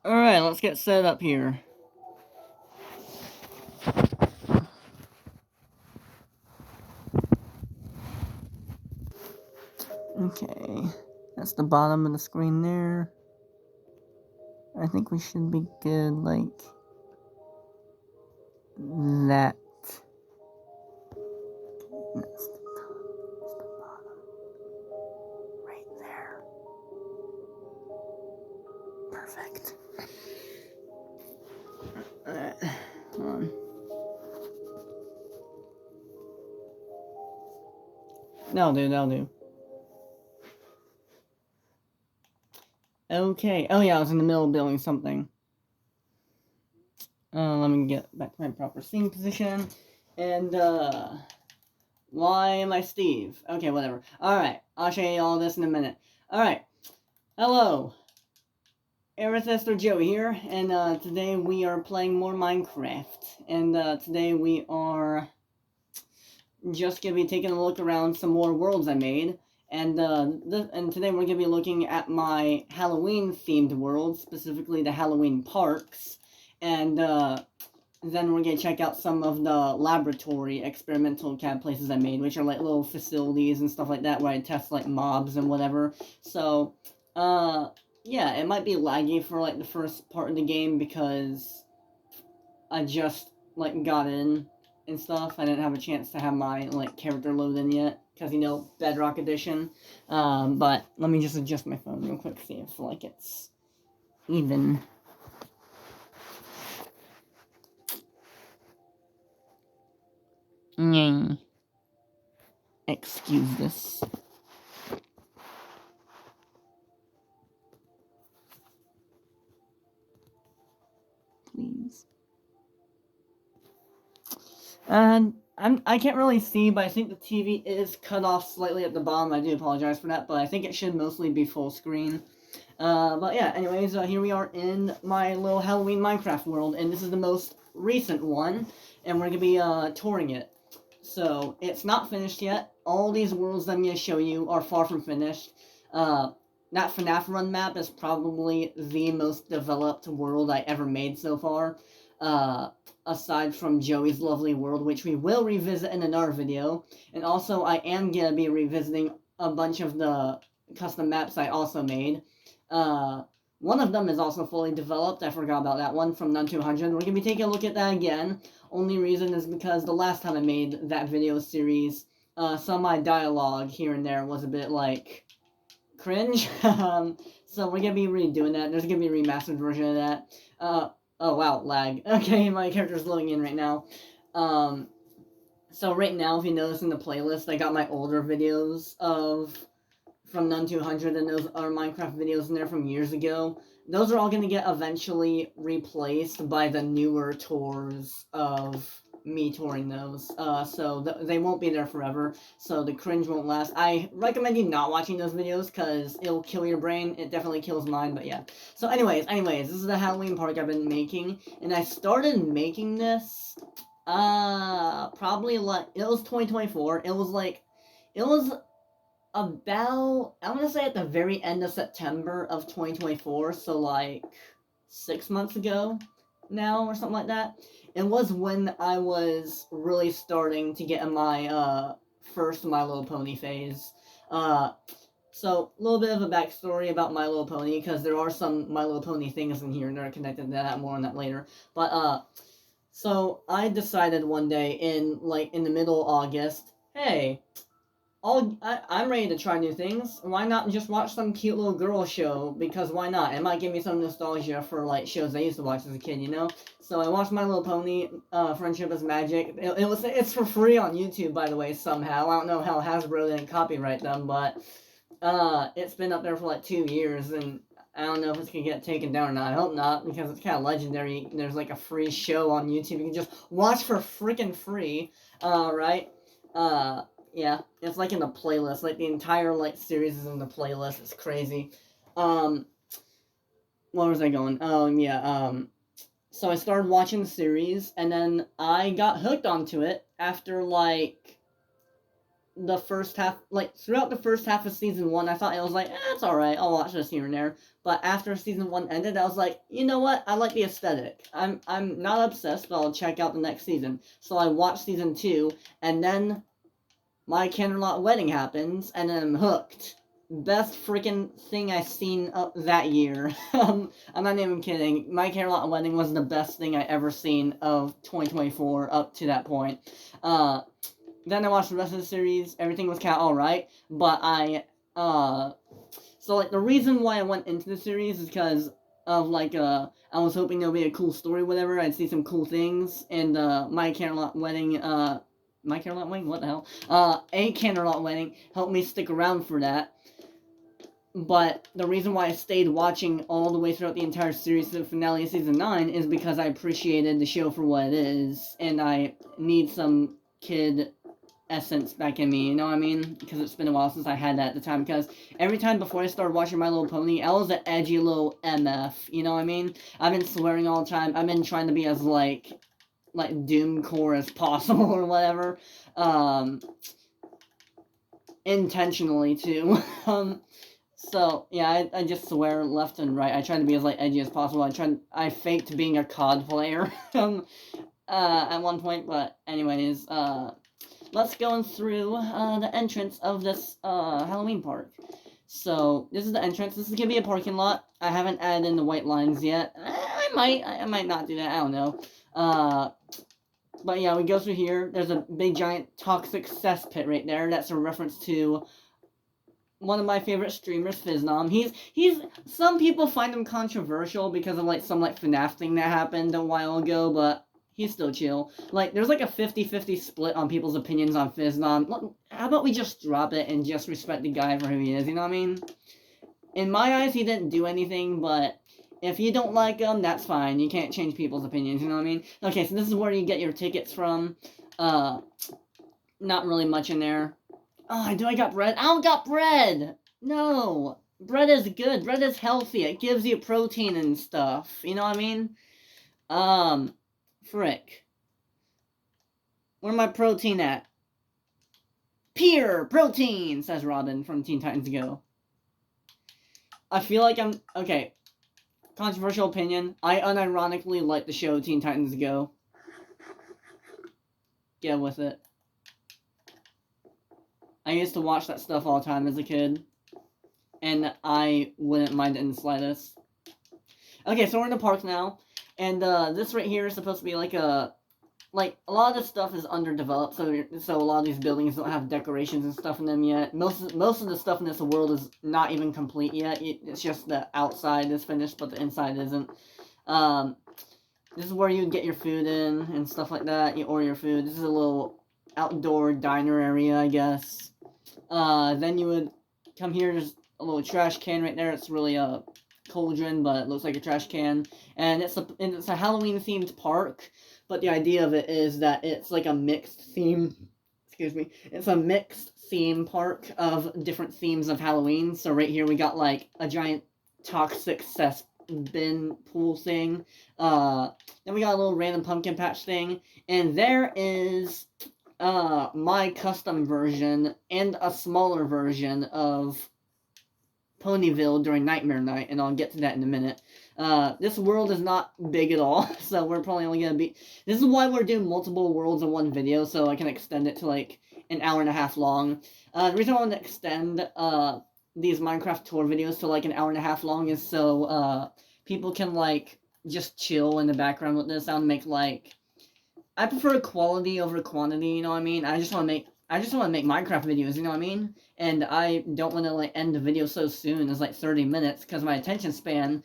Alright, let's get set up here. Okay, that's the bottom of the screen there. I think we should be good, like that. That's the bottom. Right there. Perfect. Alright, hold on. That'll do. Okay. Oh yeah, I was in the middle of building something. Let me get back to my proper scene position. And, why am I Steve? Okay, whatever. Alright, I'll show you all this in a minute. Alright. Hello. Amethyst Joey here, and today we are playing more Minecraft. And today we are just gonna be taking a look around some more worlds I made. And today we're gonna be looking at my Halloween themed worlds, specifically the Halloween parks. And then we're gonna check out some of the laboratory experimental CAD places I made, which are like little facilities and stuff like that where I test like mobs and whatever. So, yeah, it might be laggy for like the first part of the game because I just like got in and stuff. I didn't have a chance to have my like character load in yet because Bedrock Edition. But let me just adjust my phone real quick, see if like it's even. Yay. Excuse this. Please. And I can't really see, but I think the TV is cut off slightly at the bottom. I do apologize for that, but I think it should mostly be full screen. But yeah, anyways, here we are in my little Halloween Minecraft world, and this is the most recent one, and we're gonna be touring it. So it's not finished yet. All these worlds I'm gonna show you are far from finished. That FNAF Run map is probably the most developed world I ever made so far. Aside from Joey's Lovely World, which we will revisit in another video. And also, I am gonna be revisiting a bunch of the custom maps I also made. One of them is also fully developed. I forgot about that one from None 200. We're gonna be taking a look at that again. Only reason is because the last time I made that video series, some of my dialogue here and there was a bit like cringe. So we're gonna be redoing that. There's gonna be a remastered version of that. Oh wow, lag. Okay, my character's loading in right now. So right now, if you notice in the playlist, I got my older videos of from None 200, and those are Minecraft videos in there from years ago. Those are all going to get eventually replaced by the newer tours of me touring those. So they won't be there forever, so the cringe won't last. I recommend you not watching those videos because it'll kill your brain. It definitely kills mine, but yeah. So anyways, this is the Halloween park I've been making, and I started making this, probably like, it was 2024. It was about, I'm gonna say at the very end of September of 2024, so like 6 months ago now or something like that. It was when I was really starting to get in my first My Little Pony phase. Uh, so a little bit of a backstory about My Little Pony because there are some My Little Pony things in here and they're connected to that. More on that later. But so I decided one day in the middle of August, hey, I'm ready to try new things. Why not just watch some cute little girl show? Because why not? It might give me some nostalgia for like shows I used to watch as a kid, you know. So I watched My Little Pony, Friendship is Magic. It's for free on YouTube, by the way. Somehow I don't know how Hasbro didn't copyright them, but it's been up there for like 2 years, and I don't know if it's gonna get taken down or not. I hope not, because it's kind of legendary. There's like a free show on YouTube you can just watch for freaking free. Right? Yeah, it's like in the playlist. Like the entire like series is in the playlist. It's crazy. Um, where was I going? Yeah. So I started watching the series, and then I got hooked onto it after like the first half, like throughout the first half of season 1, I thought it was like, it's alright, I'll watch this here and there. But after season 1 ended, I was like, you know what? I like the aesthetic. I'm not obsessed, but I'll check out the next season. So I watched season 2, and then My Candlelight Wedding happens, and then I'm hooked. Best freaking thing I've seen that year. I'm not even kidding. My Candlelight Wedding was the best thing I ever seen of 2024 up to that point. Then I watched the rest of the series. Everything was kind of alright, but so like the reason why I went into the series is because of like I was hoping there'll be a cool story, whatever. I'd see some cool things, and My Candlelight Wedding, My Candlelight Wedding, what the hell? A Candlelight Wedding helped me stick around for that. But the reason why I stayed watching all the way throughout the entire series to the finale of season 9 is because I appreciated the show for what it is, and I need some kid essence back in me, you know what I mean? Because it's been a while since I had that at the time, because every time before I started watching My Little Pony, I was an edgy little MF, you know what I mean? I've been swearing all the time, I've been trying to be as, like doomcore as possible, or whatever, intentionally, too, so, yeah, I just swear left and right. I try to be as, like, edgy as possible. I faked being a COD player, at one point, but anyways, let's go through, the entrance of this, Halloween park. So, this is the entrance. This is gonna be a parking lot. I haven't added in the white lines yet. I might not do that, I don't know. But yeah, we go through here. There's a big, giant, toxic cesspit right there. That's a reference to one of my favorite streamers, Fiznom. He's some people find him controversial because of like some like FNAF thing that happened a while ago, but he's still chill. Like there's like a 50-50 split on people's opinions on Fiznom. How about we just drop it and just respect the guy for who he is, you know what I mean? In my eyes, he didn't do anything, but if you don't like him, that's fine. You can't change people's opinions, you know what I mean? Okay, so this is where you get your tickets from. Not really much in there. Oh, I got bread? I don't got bread! No! Bread is good. Bread is healthy. It gives you protein and stuff. You know what I mean? Frick. Where my protein at? Pure protein, says Robin from Teen Titans Go. I feel like I'm... Okay. Controversial opinion. I unironically like the show Teen Titans Go. Get with it. I used to watch that stuff all the time as a kid, and I wouldn't mind it in the slightest. Okay, so we're in the park now, and this right here is supposed to be like a lot of this stuff is underdeveloped, so a lot of these buildings don't have decorations and stuff in them yet. Most of the stuff in this world is not even complete yet. It's just the outside is finished, but the inside isn't. This is where you get your food in and stuff like that. You order your food. This is a little outdoor diner area, I guess. Then you would come here, there's a little trash can right there. It's really a cauldron, but it looks like a trash can. And it's a Halloween-themed park, but the idea of it is that it's like a mixed theme. Excuse me. It's a mixed theme park of different themes of Halloween. So right here we got like a giant toxic cesspit pool thing. Then we got a little random pumpkin patch thing. And there is my custom version and a smaller version of Ponyville during Nightmare Night, and I'll get to that in a minute. This world is not big at all, so we're probably only gonna be... This is why we're doing multiple worlds in one video, so I can extend it to like an hour and a half long. The reason I want to extend these Minecraft tour videos to like an hour and a half long is so people can like just chill in the background with this. I want to make like... I prefer quality over quantity, you know what I mean? I just want to make Minecraft videos, you know what I mean? And I don't want to like end the video so soon as like 30 minutes, because my attention span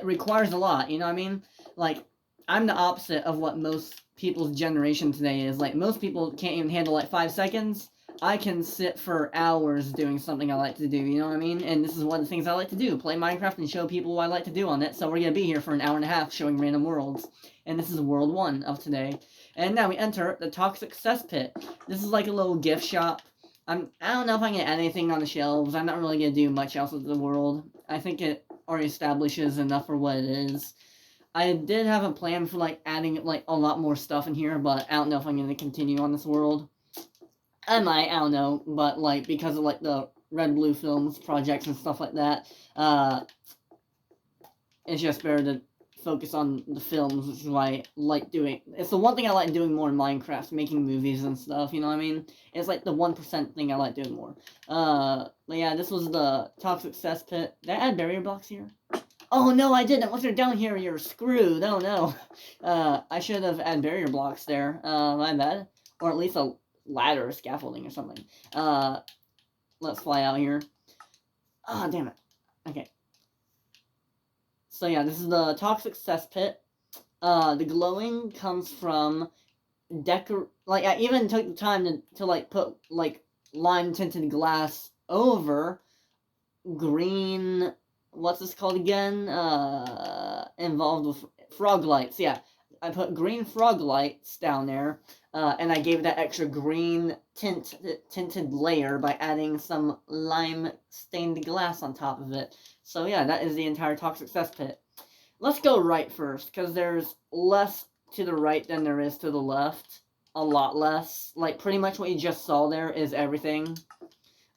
requires a lot, you know what I mean? Like, I'm the opposite of what most people's generation today is. Like, most people can't even handle like 5 seconds. I can sit for hours doing something I like to do, you know what I mean? And this is one of the things I like to do, play Minecraft and show people what I like to do on it. So we're going to be here for an hour and a half showing random worlds. And this is World 1 of today. And now we enter the Toxic Cesspit. This is like a little gift shop. I don't know if I can get anything on the shelves. I'm not really going to do much else with the world. I think it already establishes enough for what it is. I did have a plan for like adding like a lot more stuff in here, but I don't know if I'm gonna continue on this world. I might, I don't know, but like because of like the Red Blue Films projects and stuff like that, it's just better to focus on the films, which is why I like doing. It's the one thing I like doing more in Minecraft, making movies and stuff. You know what I mean? It's like the 1% thing I like doing more. But yeah, this was the toxic cesspit. Did I add barrier blocks here? Oh no, I didn't. Once you're down here, you're screwed. Oh no. I should have added barrier blocks there. My bad. Or at least a ladder, scaffolding, or something. Let's fly out here. Ah, oh, damn it. Okay. So yeah, this is the toxic cesspit. The glowing comes from like I even took the time to like put like lime tinted glass over green, what's this called again? Involved with frog lights. Yeah, I put green frog lights down there, and I gave that extra green tinted layer by adding some lime stained glass on top of it. So yeah, that is the entire toxic cesspit. Let's go right first, because there's less to the right than there is to the left. A lot less. Like, pretty much what you just saw there is everything.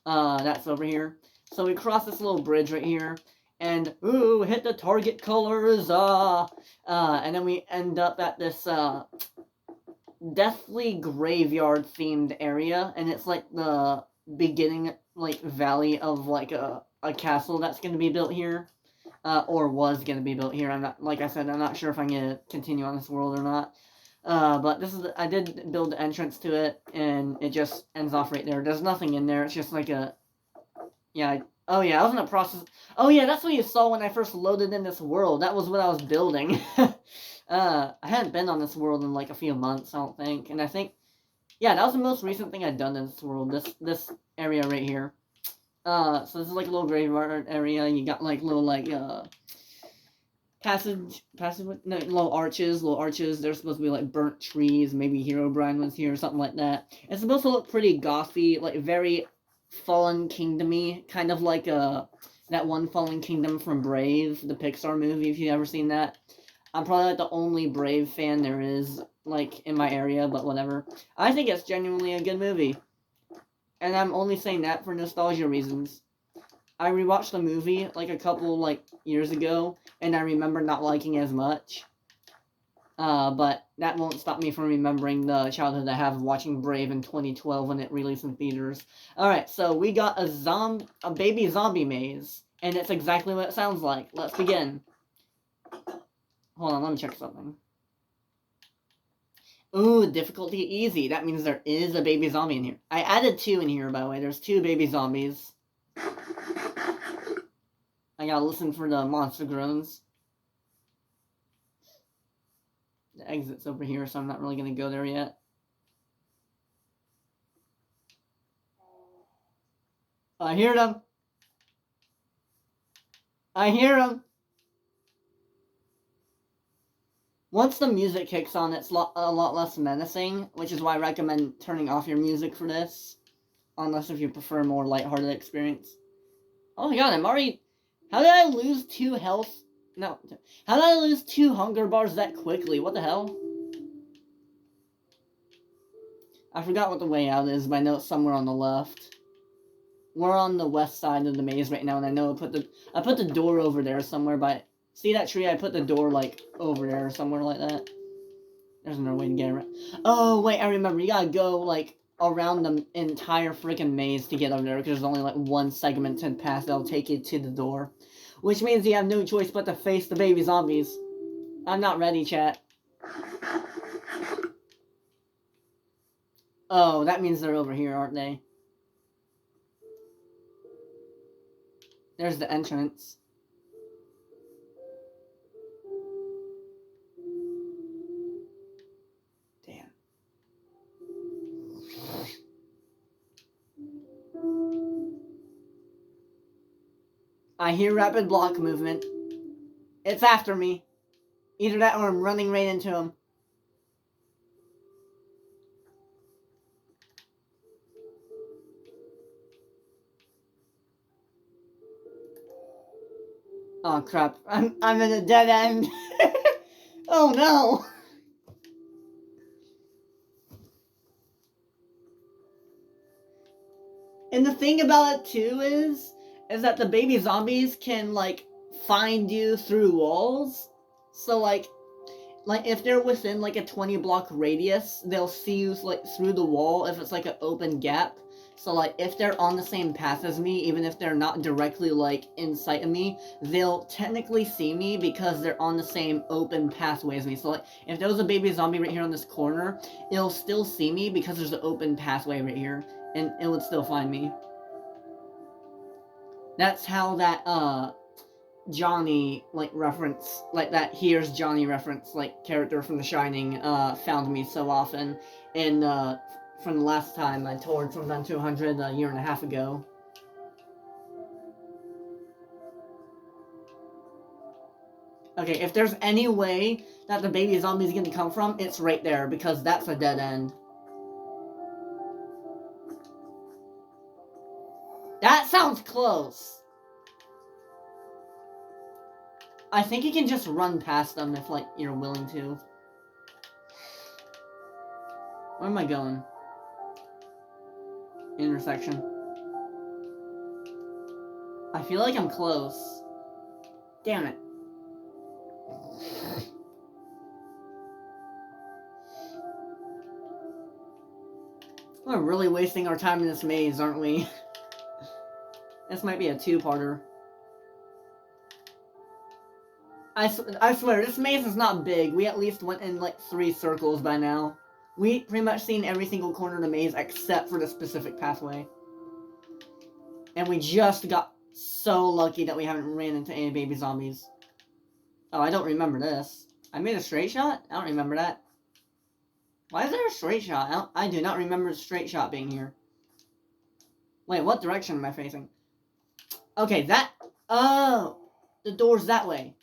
That's over here. So we cross this little bridge right here, and, ooh, hit the target colors, and then we end up at this, deathly graveyard-themed area, and it's like the beginning, like, valley of, like, a castle that's gonna be built here. Or was gonna be built here. I'm not, like I said, I'm not sure if I'm gonna continue on this world or not. But this is, I did build the entrance to it, and it just ends off right there. There's nothing in there. It's just like a, yeah. Oh yeah, I was in the process. Oh yeah, that's what you saw when I first loaded in this world. That was what I was building. I hadn't been on this world in like a few months, I don't think, and I think, yeah, that was the most recent thing I'd done in this world. This area right here. So this is like a little graveyard area. You got like little like no, little arches. They're supposed to be like burnt trees. Maybe Herobrine was here or something like that. It's supposed to look pretty gothy, like very Fallen Kingdom-y, kind of like that one Fallen Kingdom from Brave, the Pixar movie. If you've ever seen that, I'm probably like the only Brave fan there is like in my area, but whatever. I think it's genuinely a good movie. And I'm only saying that for nostalgia reasons. I rewatched the movie like a couple like years ago, and I remember not liking it as much. But that won't stop me from remembering the childhood I have watching Brave in 2012 when it released in theaters. Alright, so we got a baby zombie maze, and it's exactly what it sounds like. Let's begin. Hold on, let me check something. Ooh, difficulty easy. That means there is a baby zombie in here. I added 2 in here, by the way. There's 2 baby zombies. I gotta listen for the monster groans. The exit's over here, so I'm not really gonna go there yet. I hear them. I hear them. Once the music kicks on, it's a lot less menacing, which is why I recommend turning off your music for this. Unless if you prefer a more lighthearted experience. Oh my god, I'm already... How did I lose 2 health? No. How did I lose 2 hunger bars that quickly? What the hell? I forgot what the way out is, but I know it's somewhere on the left. We're on the west side of the maze right now, and I know I put the door over there somewhere, but... See that tree? I put the door, like, over there or somewhere like that. There's another way to get around. Oh, wait, I remember. You gotta go, like, around the entire freaking maze to get over there, because there's only, like, one segmented path that'll take you to the door. Which means you have no choice but to face the baby zombies. I'm not ready, chat. Oh, that means they're over here, aren't they? There's the entrance. I hear rapid block movement. It's after me. Either that or I'm running right into him. Oh crap. I'm in a dead end. Oh no! And the thing about it too is that the baby zombies can like find you through walls. So like if they're within like a 20 block radius, they'll see you like through the wall if it's like an open gap. So like if they're on the same path as me, even if they're not directly like in sight of me, they'll technically see me because they're on the same open pathway as me. So like if there was a baby zombie right here on this corner, it'll still see me because there's an open pathway right here, and it would still find me. That's how that Johnny like reference, like that here's Johnny reference, like character from The Shining, found me so often, and from the last time I toured from None 200 a year and a half ago. Okay, if there's any way that the baby zombie is gonna come from, it's right there, because that's a dead end. That sounds close. I think you can just run past them if, like, you're willing to. Where am I going? Intersection. I feel like I'm close. Damn it. We're really wasting our time in this maze, aren't we? This might be a two-parter. I swear, this maze is not big. We at least went in, like, 3 circles by now. We pretty much seen every single corner of the maze except for the specific pathway. And we just got so lucky that we haven't ran into any baby zombies. Oh, I don't remember this. I made a straight shot? I don't remember that. Why is there a straight shot? I do not remember a straight shot being here. Wait, what direction am I facing? Okay, that... Oh! The door's that way.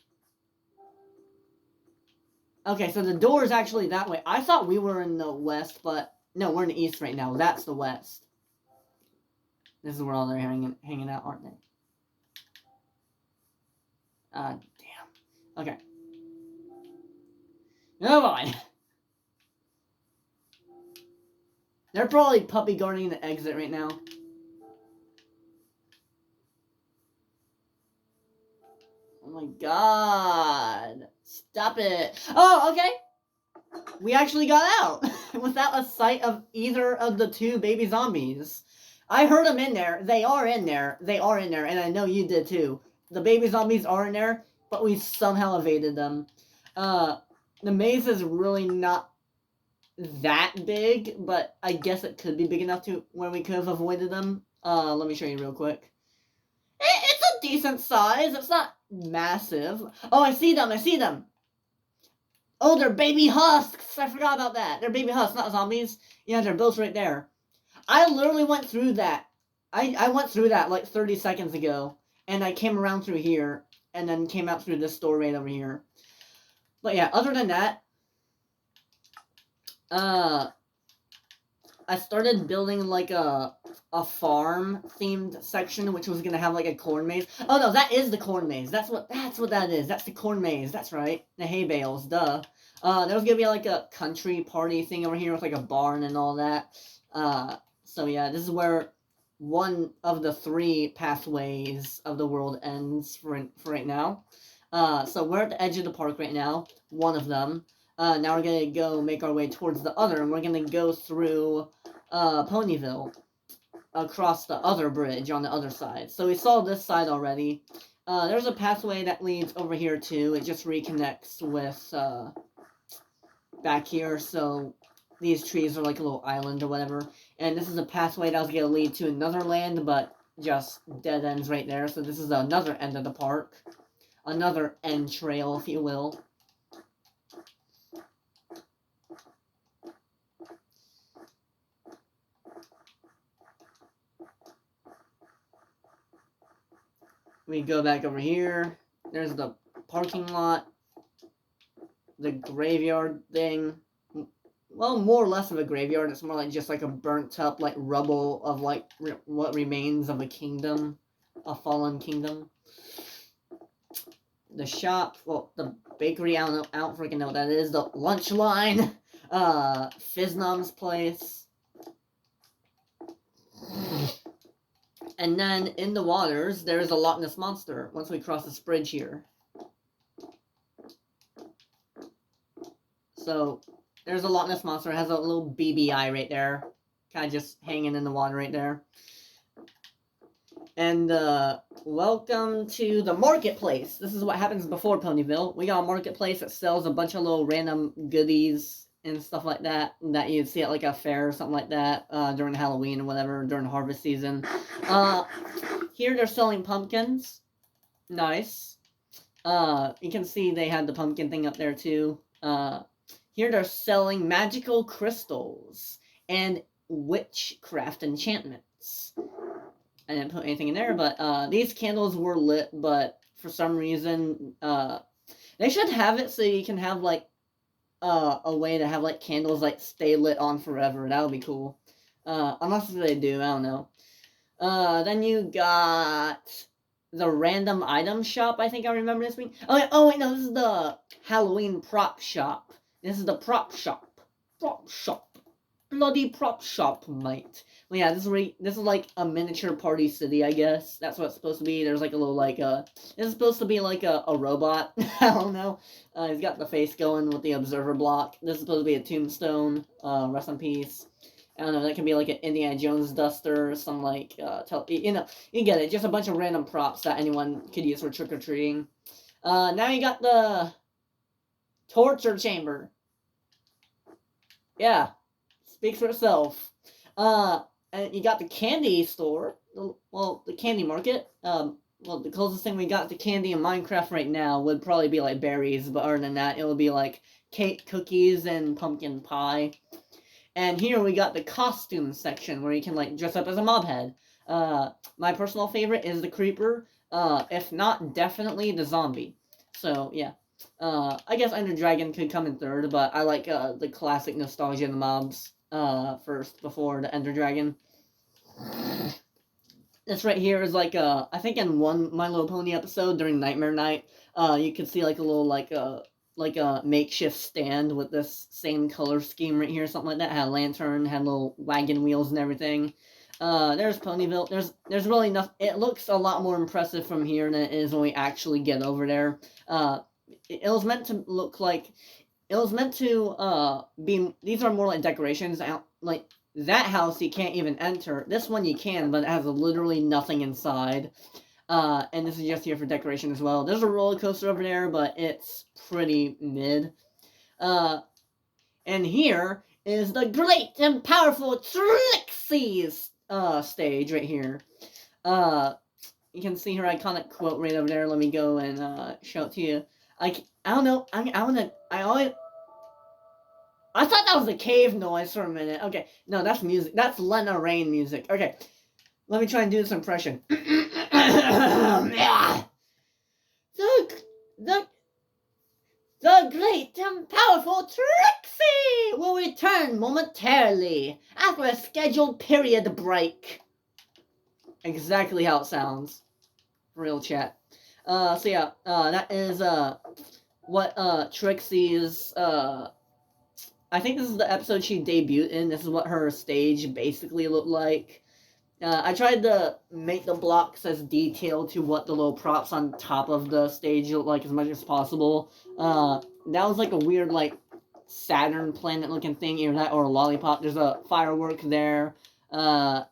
Okay, so the door is actually that way. I thought we were in the west, but... No, we're in the east right now. That's the west. This is where all they're hanging out, aren't they? Damn. Okay. Move on. They're probably puppy guarding the exit right now. Oh my god. Stop it. Oh, okay. We actually got out without a sight of either of the 2 baby zombies. I heard them in there. They are in there. They are in there, and I know you did too. The baby zombies are in there, but we somehow evaded them. The maze is really not that big, but I guess it could be big enough to where we could have avoided them. Let me show you real quick. It's a decent size. It's not massive. Oh, I see them. I see them. Oh, they're baby husks. I forgot about that. They're baby husks, not zombies. Yeah, they're both right there. I literally went through that. I went through that like 30 seconds ago. And I came around through here. And then came out through this door right over here. But yeah, other than that, I started building like a farm themed section, which was gonna have like a corn maze. Oh no, that is the corn maze. That's what that is. That's the corn maze. That's right. The hay bales. Duh. There was gonna be like a country party thing over here with like a barn and all that. So yeah, this is where one of the 3 pathways of the world ends for right now. So we're at the edge of the park right now. One of them. Now we're gonna go make our way towards the other, and we're gonna go through Ponyville, across the other bridge on the other side. So we saw this side already. There's a pathway that leads over here too. It just reconnects with back here, so these trees are like a little island or whatever. And this is a pathway that was gonna lead to another land, but just dead ends right there. So this is another end of the park. Another end trail, if you will. We go back over here. There's the parking lot. The graveyard thing. Well, more or less of a graveyard. It's more like just like a burnt up, like, rubble of, like, what remains of a kingdom. A fallen kingdom. the shop, well, the bakery, I don't freaking know what that is, the lunch line, Fiznom's place. And then in the waters, there's a Loch Ness Monster once we cross this bridge here. So, there's a Loch Ness Monster. It has a little BBI right there. Kind of just hanging in the water right there. And, welcome to the marketplace. This is what happens before Ponyville. We got a marketplace that sells a bunch of little random goodies and stuff like that you'd see at like a fair or something like that during Halloween or whatever, during harvest season. Here they're selling pumpkins. Nice. You can see they had the pumpkin thing up there too. Here they're selling magical crystals and witchcraft enchantments. I didn't put anything in there, but these candles were lit, but for some reason, they should have it so you can have like a way to have like candles like stay lit on forever. That would be cool. Unless they do, I don't know. Then you got the random item shop. I think I remember this being. Oh wait, no, this is the Halloween prop shop. This is the prop shop. Prop shop. Bloody prop shop, mate. Well, yeah, this is like a miniature party city, I guess. That's what it's supposed to be. There's like a little like this is supposed to be like a robot. I don't know. He's got the face going with the observer block. This is supposed to be a tombstone. Rest in peace. I don't know. That can be like an Indiana Jones duster, some like you know, you get it. Just a bunch of random props that anyone could use for trick or treating. Now you got the torture chamber. Yeah. Speaks for itself. And you got the candy store. Well, the candy market. Well, the closest thing we got to candy in Minecraft right now would probably be like berries, but other than that, it would be like cake, cookies, and pumpkin pie. And here we got the costume section where you can like dress up as a mob head. My personal favorite is the creeper. If not, definitely the zombie. So yeah. I guess Ender Dragon could come in third, but I like the classic nostalgia of the mobs first before the Ender Dragon. This right here is like I think in one My Little Pony episode during Nightmare Night, you could see like a little like a makeshift stand with this same color scheme right here, something like that. Had a lantern, had little wagon wheels and everything. There's Ponyville. There's really nothing. It looks a lot more impressive from here than it is when we actually get over there. It was meant to look like. It was meant to be. These are more like decorations. Like that house, you can't even enter. This one you can, but it has literally nothing inside. And this is just here for decoration as well. There's a roller coaster over there, but it's pretty mid. And here is the great and powerful Trixie's stage right here. You can see her iconic quote right over there. Let me go and show it to you. I don't know. I thought that was a cave noise for a minute. Okay, no, that's music. That's Lena Rain music. Okay, let me try and do this impression. The great and powerful Trixie will return momentarily after a scheduled period break. Exactly how it sounds. Real chat. So yeah, that is what Trixie's I think this is the episode she debuted in. This is what her stage basically looked like. I tried to make the blocks as detailed to what the little props on top of the stage look like as much as possible. That was like a weird like Saturn planet looking thing, either that or a lollipop. There's a firework there, a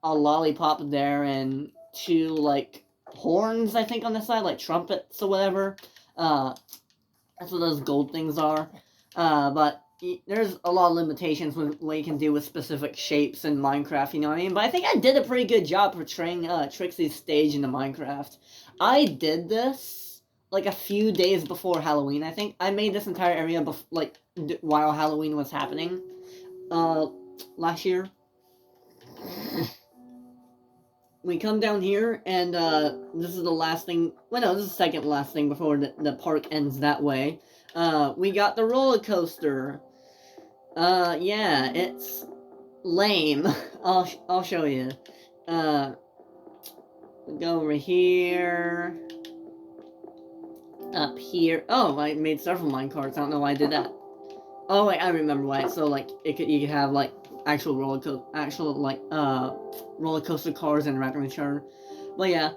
lollipop there, and two like horns I think on the side, like trumpets or whatever. That's what those gold things are. But there's a lot of limitations with what you can do with specific shapes in Minecraft, you know what I mean? But I think I did a pretty good job portraying Trixie's stage into Minecraft. I did this like a few days before Halloween, I think. I made this entire area while Halloween was happening last year. We come down here, and this is the last thing. Well, no, this is the second last thing before the park ends that way. We got the roller coaster. Yeah, it's lame. I'll show you. Go over here. Up here. Oh, I made several minecarts. I don't know why I did that. Oh wait, I remember why. So like you could have like actual roller coaster cars interacting with each other. But yeah,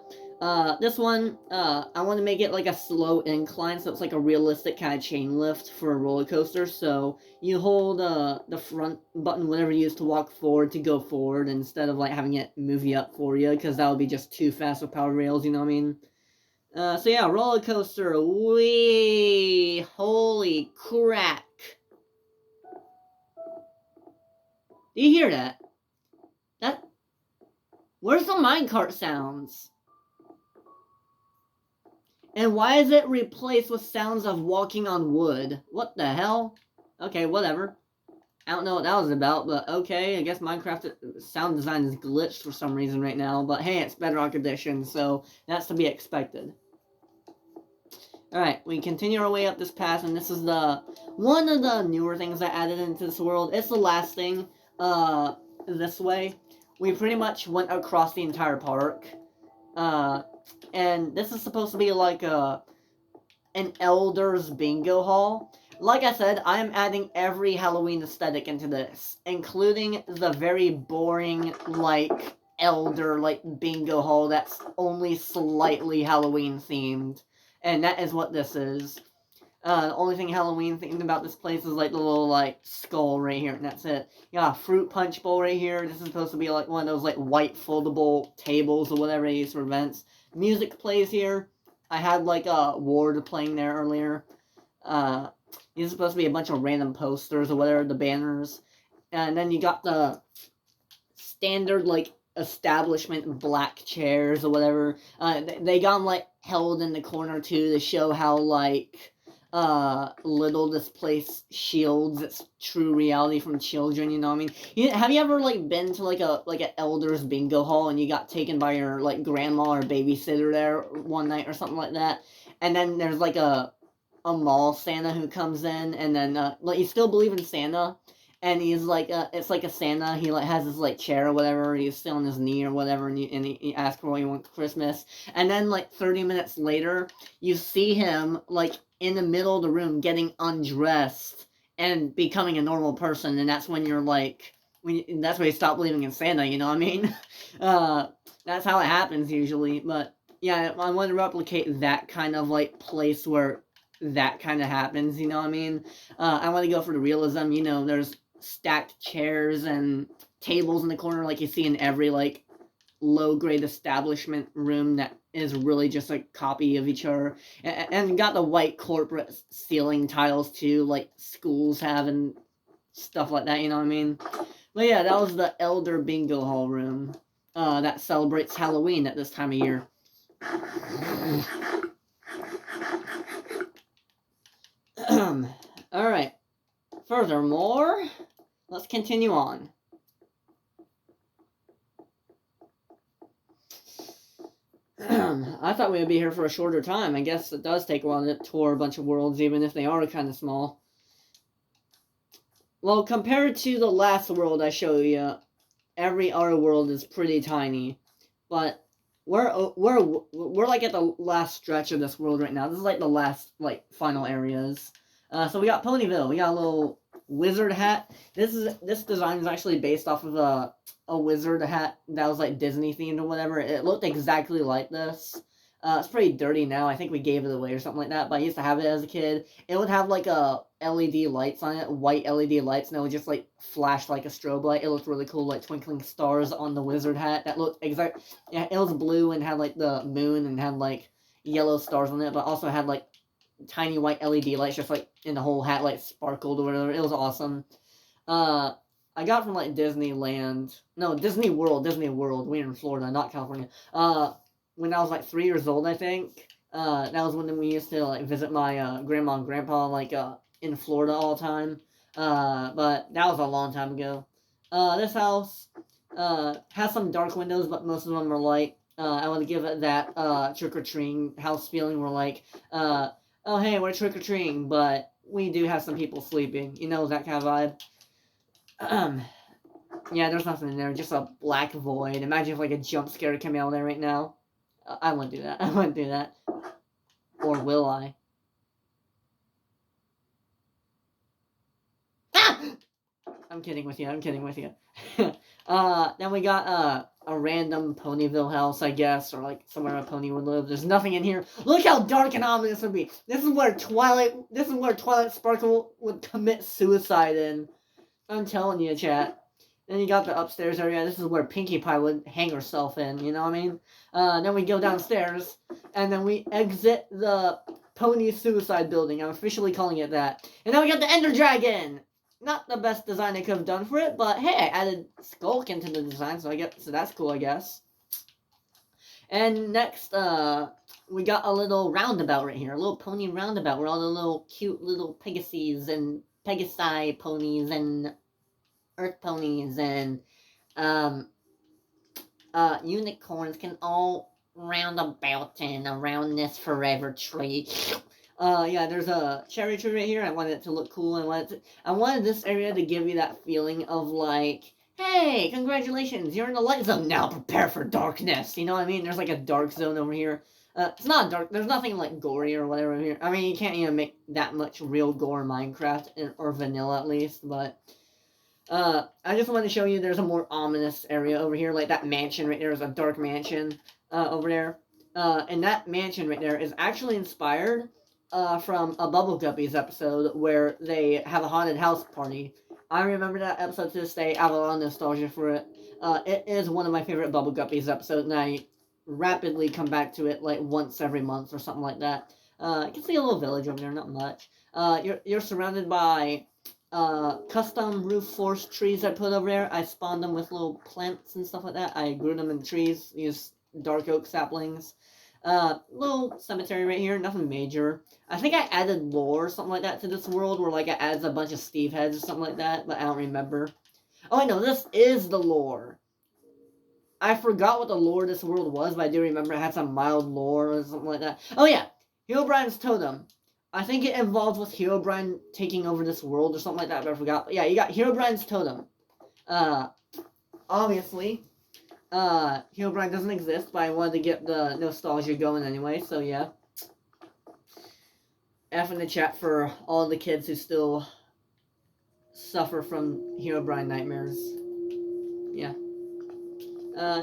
this one I want to make it like a slow incline, so it's like a realistic kind of chain lift for a roller coaster. So you hold the front button, whatever you use to walk forward, to go forward instead of like having it move you up for you, because that would be just too fast with power rails. You know what I mean? So yeah, roller coaster. Wee! Holy crap! Do you hear that? That. Where's the minecart sounds? And why is it replaced with sounds of walking on wood? What the hell? Okay, whatever. I don't know what that was about, but okay. I guess Minecraft sound design is glitched for some reason right now. But hey, it's Bedrock Edition, so that's to be expected. Alright, we continue our way up this path, and this is one of the newer things I added into this world. It's the last thing, this way. We pretty much went across the entire park. And this is supposed to be like an Elders bingo hall. Like I said, I am adding every Halloween aesthetic into this, including the very boring, like, Elder, like, bingo hall that's only slightly Halloween themed. And that is what this is. The only thing Halloween themed about this place is like the little like skull right here, and that's it. You got a fruit punch bowl right here. This is supposed to be like one of those like white foldable tables or whatever they use for events. Music plays here. I had like a Ward playing there earlier. These are supposed to be a bunch of random posters or whatever, the banners. And then you got the standard like establishment black chairs or whatever. They got them like held in the corner too to show how like little this place shields its true reality from children, you know what I mean? Have you ever like been to like an elders bingo hall and you got taken by your like grandma or babysitter there one night or something like that, and then there's like a mall Santa who comes in, and then like you still believe in Santa, and he's like it's like a Santa, he like has his like chair or whatever, he's still on his knee or whatever, and he asks for what he wants for Christmas, and then like 30 minutes later you see him like in the middle of the room getting undressed and becoming a normal person, and that's when you're like that's when you stop believing in Santa, you know what I mean? That's how it happens usually. But yeah, I want to replicate that kind of like place where that kind of happens, you know what I mean? I want to go for the realism, you know, there's stacked chairs and tables in the corner like you see in every like low-grade establishment room that is really just a copy of each other, and got the white corporate ceiling tiles too, like schools have and stuff like that, you know what I mean? But yeah, that was the Elder Bingo Hall room that celebrates Halloween at this time of year. Alright, furthermore, let's continue on. I thought we would be here for a shorter time. I guess it does take a while to tour a bunch of worlds, even if they are kind of small. Well, compared to the last world I showed you, every other world is pretty tiny. But we're like at the last stretch of this world right now. This is like the last like final areas. So we got Ponyville. We got a little wizard hat. This design is actually based off of a wizard hat that was like Disney themed or whatever. It looked exactly like this. It's pretty dirty now. I think we gave it away or something like that. But I used to have it as a kid. It would have like a LED lights on it, white LED lights, and it would just like flash like a strobe light. It looked really cool, like twinkling stars on the wizard hat. That looked exact. Yeah, it was blue and had like the moon and had like yellow stars on it, but also had like tiny white LED lights just like in the whole hat, like sparkled or whatever. It was awesome. I got from like Disneyland. No, Disney World. We're in Florida, not California. When I was like 3 years old, I think. That was when we used to like visit my grandma and grandpa like in Florida all the time. But that was a long time ago. This house has some dark windows, but most of them are light. I want to give it that trick-or-treating house feeling where like, oh hey, we're trick-or-treating, but we do have some people sleeping. You know, that kind of vibe. Yeah, there's nothing in there, just a black void. Imagine if like a jump scare came out there right now. I wouldn't do that. I wouldn't do that. Or will I? I'm kidding with you. I'm kidding with you. Then we got a random Ponyville house, I guess, or like somewhere a pony would live. There's nothing in here. Look how dark and ominous it would be. This is where Twilight Sparkle would commit suicide in. I'm telling you, chat. Then you got the upstairs area. This is where Pinkie Pie would hang herself in. You know what I mean? Then we go downstairs, and then we exit the Pony Suicide Building. I'm officially calling it that. And then we got the Ender Dragon. Not the best design I could have done for it, but hey, I added Skulk into the design, so that's cool, I guess. And next, we got a little roundabout right here, a little pony roundabout where all the little cute little Pegasus and Pegasi ponies and Earth ponies and unicorns can all round about and around this forever tree. Yeah, there's a cherry tree right here. I wanted it to look cool. I wanted this area to give you that feeling of like, hey, congratulations, you're in the light zone now. Prepare for darkness. You know what I mean? There's like a dark zone over here. It's not dark. There's nothing like gory or whatever here. I mean, you can't even make that much real gore in Minecraft or vanilla at least. But I just wanted to show you there's a more ominous area over here, like that mansion right there is a dark mansion over there. And that mansion right there is actually inspired from a Bubble Guppies episode where they have a haunted house party. I remember that episode to this day. I have a lot of nostalgia for it. It is one of my favorite Bubble Guppies episodes, and I rapidly come back to it like once every month or something like that. You can see a little village over there, not much. You're surrounded by custom roof forest trees I put over there. I spawned them with little plants and stuff like that. I grew them in trees, used dark oak saplings. Little cemetery right here, nothing major. I think I added lore or something like that to this world where like I added a bunch of Steve heads or something like that, but I don't remember. Oh, I know, this is the lore. I forgot what the lore of this world was, but I do remember it had some mild lore or something like that. Oh yeah, Herobrine's totem. I think it involves with Herobrine taking over this world or something like that, but I forgot. But yeah, you got Herobrine's totem. Obviously, Herobrine doesn't exist, but I wanted to get the nostalgia going anyway, so yeah. F in the chat for all the kids who still suffer from Herobrine nightmares. Yeah.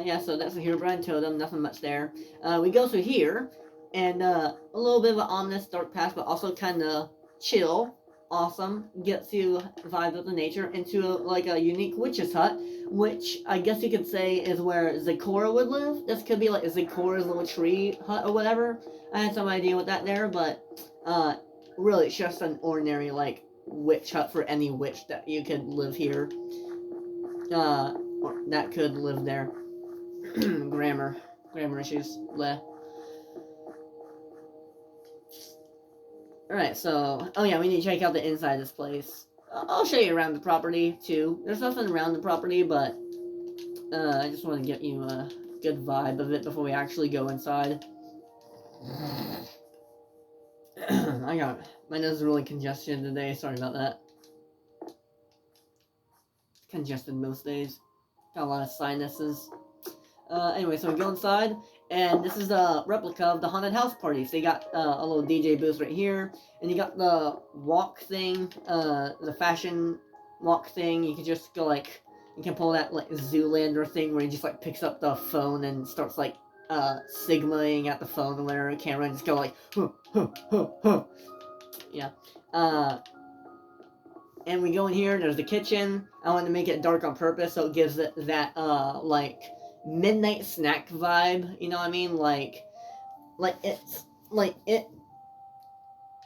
Yeah, so that's the Herobrine totem, nothing much there. We go through here, and a little bit of an ominous dark path, but also kind of chill, awesome, gets you vibes with the nature into like a unique witch's hut, which I guess you could say is where Zecora would live. This could be like Zecora's little tree hut or whatever. I had some idea with that there, but really it's just an ordinary like witch hut for any witch that you could live here. Or that could live there. Grammar issues. Bleh. Alright, so, oh yeah, we need to check out the inside of this place. I'll show you around the property, too. There's nothing around the property, but I just want to get you a good vibe of it before we actually go inside. My nose is really congested today, sorry about that. It's congested most days. Got a lot of sinuses. Anyway, so we go inside, and this is a replica of the haunted house party. So you got a little DJ booth right here, and you got the walk thing, the fashion walk thing. You can just go like, you can pull that like Zoolander thing where he just like picks up the phone and starts like sigmaing at the phone or whatever camera, and just go like, huh, huh, huh, huh. Yeah. And we go in here, there's the kitchen. I wanted to make it dark on purpose so it gives it that like midnight snack vibe, you know what I mean? Like it's like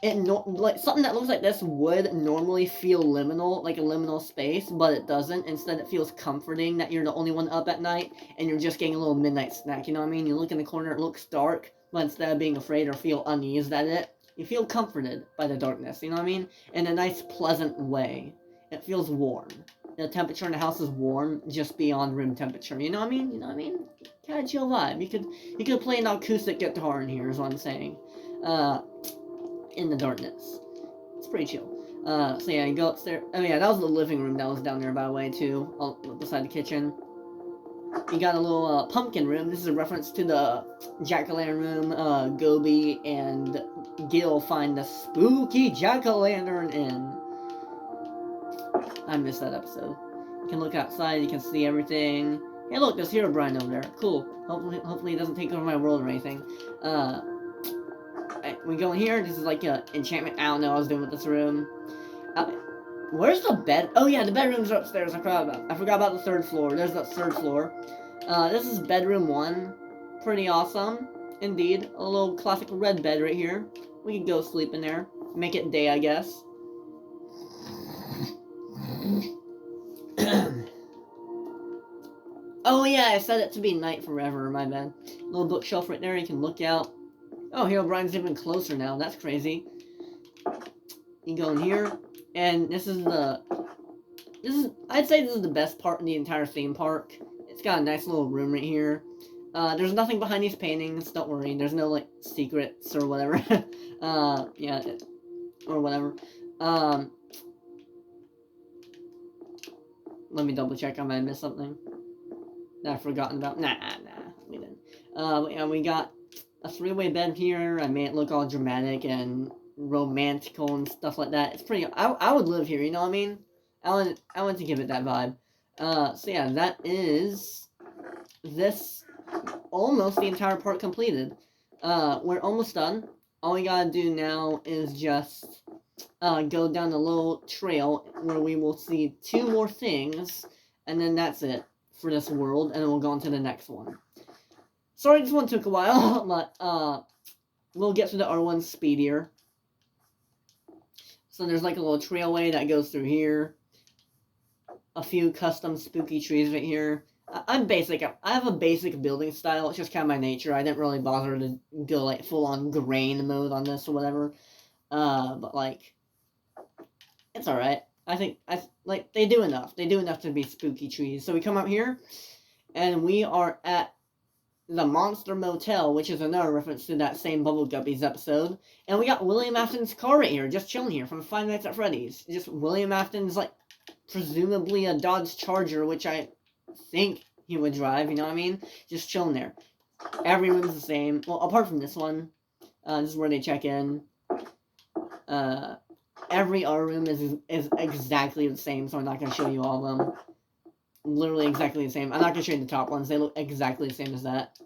like something that looks like this would normally feel liminal, like a liminal space, but it doesn't. Instead, it feels comforting that you're the only one up at night and you're just getting a little midnight snack, you know what I mean? You look in the corner, it looks dark, but instead of being afraid or feel uneased at it, you feel comforted by the darkness, you know what I mean? In a nice, pleasant way. It feels warm. The temperature in the house is warm, just beyond room temperature. You know what I mean? You know what I mean? Kind of chill vibe. You could play an acoustic guitar in here, is what I'm saying. In the darkness. It's pretty chill. So yeah, you go upstairs. Oh yeah, that was the living room that was down there, by the way, too, beside the kitchen. You got a little pumpkin room. This is a reference to the jack-o'-lantern room Gobi and Gil find the spooky jack-o'-lantern in. I missed that episode. You can look outside, you can see everything. Hey look, there's Herobrine over there. Cool. Hopefully he doesn't take over my world or anything. We go in here, this is like a enchantment. I don't know what I was doing with this room. Where's the bed? Oh yeah, the bedrooms are upstairs. I forgot about the third floor. There's the third floor. This is bedroom 1. Pretty awesome. Indeed. A little classic red bed right here. We can go sleep in there. Make it day, I guess. Oh yeah, I set it to be night forever, my bad. Little bookshelf right there, you can look out. Oh, Herobrine's even closer now, that's crazy. You go in here, and I'd say this is the best part in the entire theme park. It's got a nice little room right here. There's nothing behind these paintings, don't worry, there's no, like, secrets or whatever. Yeah, or whatever. Let me double check, I might have missed something that I've forgotten about. Nah, we didn't. But yeah, we got a 3-way bed here. I made it look all dramatic and romantical and stuff like that. It's pretty. I would live here. You know what I mean? I want to give it that vibe. So yeah, that is this. Almost the entire part completed. We're almost done. All we gotta do now is just go down the little trail where we will see 2 more things, and then that's it for this world, and then we'll go on to the next one. Sorry this one took a while, but we'll get through the other one speedier. So there's like a little trailway that goes through here. A few custom spooky trees right here. I'm basic. I have a basic building style. It's just kind of my nature. I didn't really bother to go like full on grain mode on this or whatever. But like, it's all right. I think they do enough. They do enough to be spooky trees. So we come out here, and we are at the Monster Motel, which is another reference to that same Bubble Guppies episode. And we got William Afton's car right here, just chilling here from Five Nights at Freddy's. Just William Afton's like presumably a Dodge Charger, which I think he would drive. You know what I mean? Just chilling there. Every room's the same. Well, apart from this one. This is where they check in. Every other room is exactly the same, so I'm not going to show you all of them. Literally exactly the same. I'm not going to show you the top ones. They look exactly the same as that.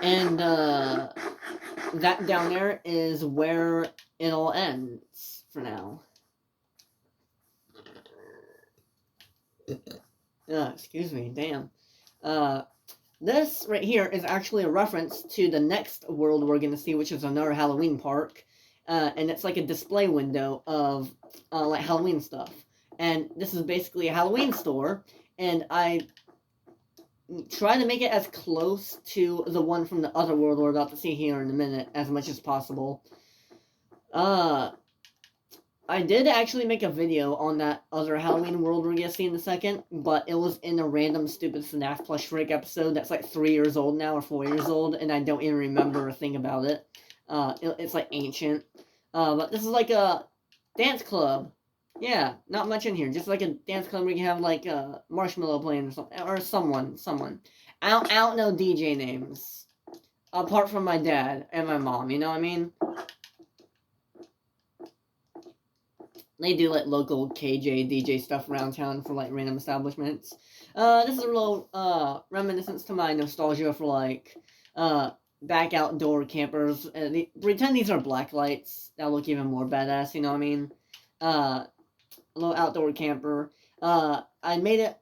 And, that down there is where it all ends for now. Excuse me, damn. This right here is actually a reference to the next world we're going to see, which is another Halloween park. And it's like a display window of, like, Halloween stuff. And this is basically a Halloween store, and I try to make it as close to the one from the other world we're about to see here in a minute as much as possible. I did actually make a video on that other Halloween world we're gonna see in a second, but it was in a random stupid FNAF plush freak episode that's like 3 years old now, or 4 years old, and I don't even remember a thing about it. It's like ancient. But this is like a dance club. Yeah, not much in here. Just like a dance club where you can have like Marshmallow playing or something, or someone. I don't know DJ names, apart from my dad and my mom. You know what I mean? They do like local KJ DJ stuff around town for like random establishments. This is a little reminiscence to my nostalgia for like back outdoor campers. Pretend these are black lights that look even more badass. You know what I mean? A little outdoor camper. I made it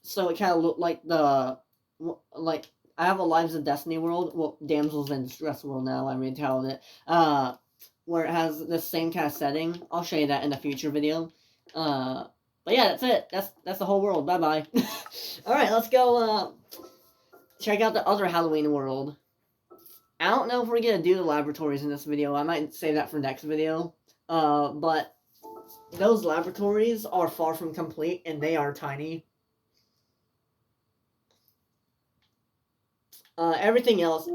so it kind of looked like I have a Lives of Destiny world. Well, Damsels in Distress world now. I retitled it. Where it has the same kind of setting. I'll show you that in a future video. But yeah, that's it. That's the whole world. Bye bye. All right, let's go check out the other Halloween world. I don't know if we're gonna do the laboratories in this video. I might save that for next video. But those laboratories are far from complete, and they are tiny. Everything else,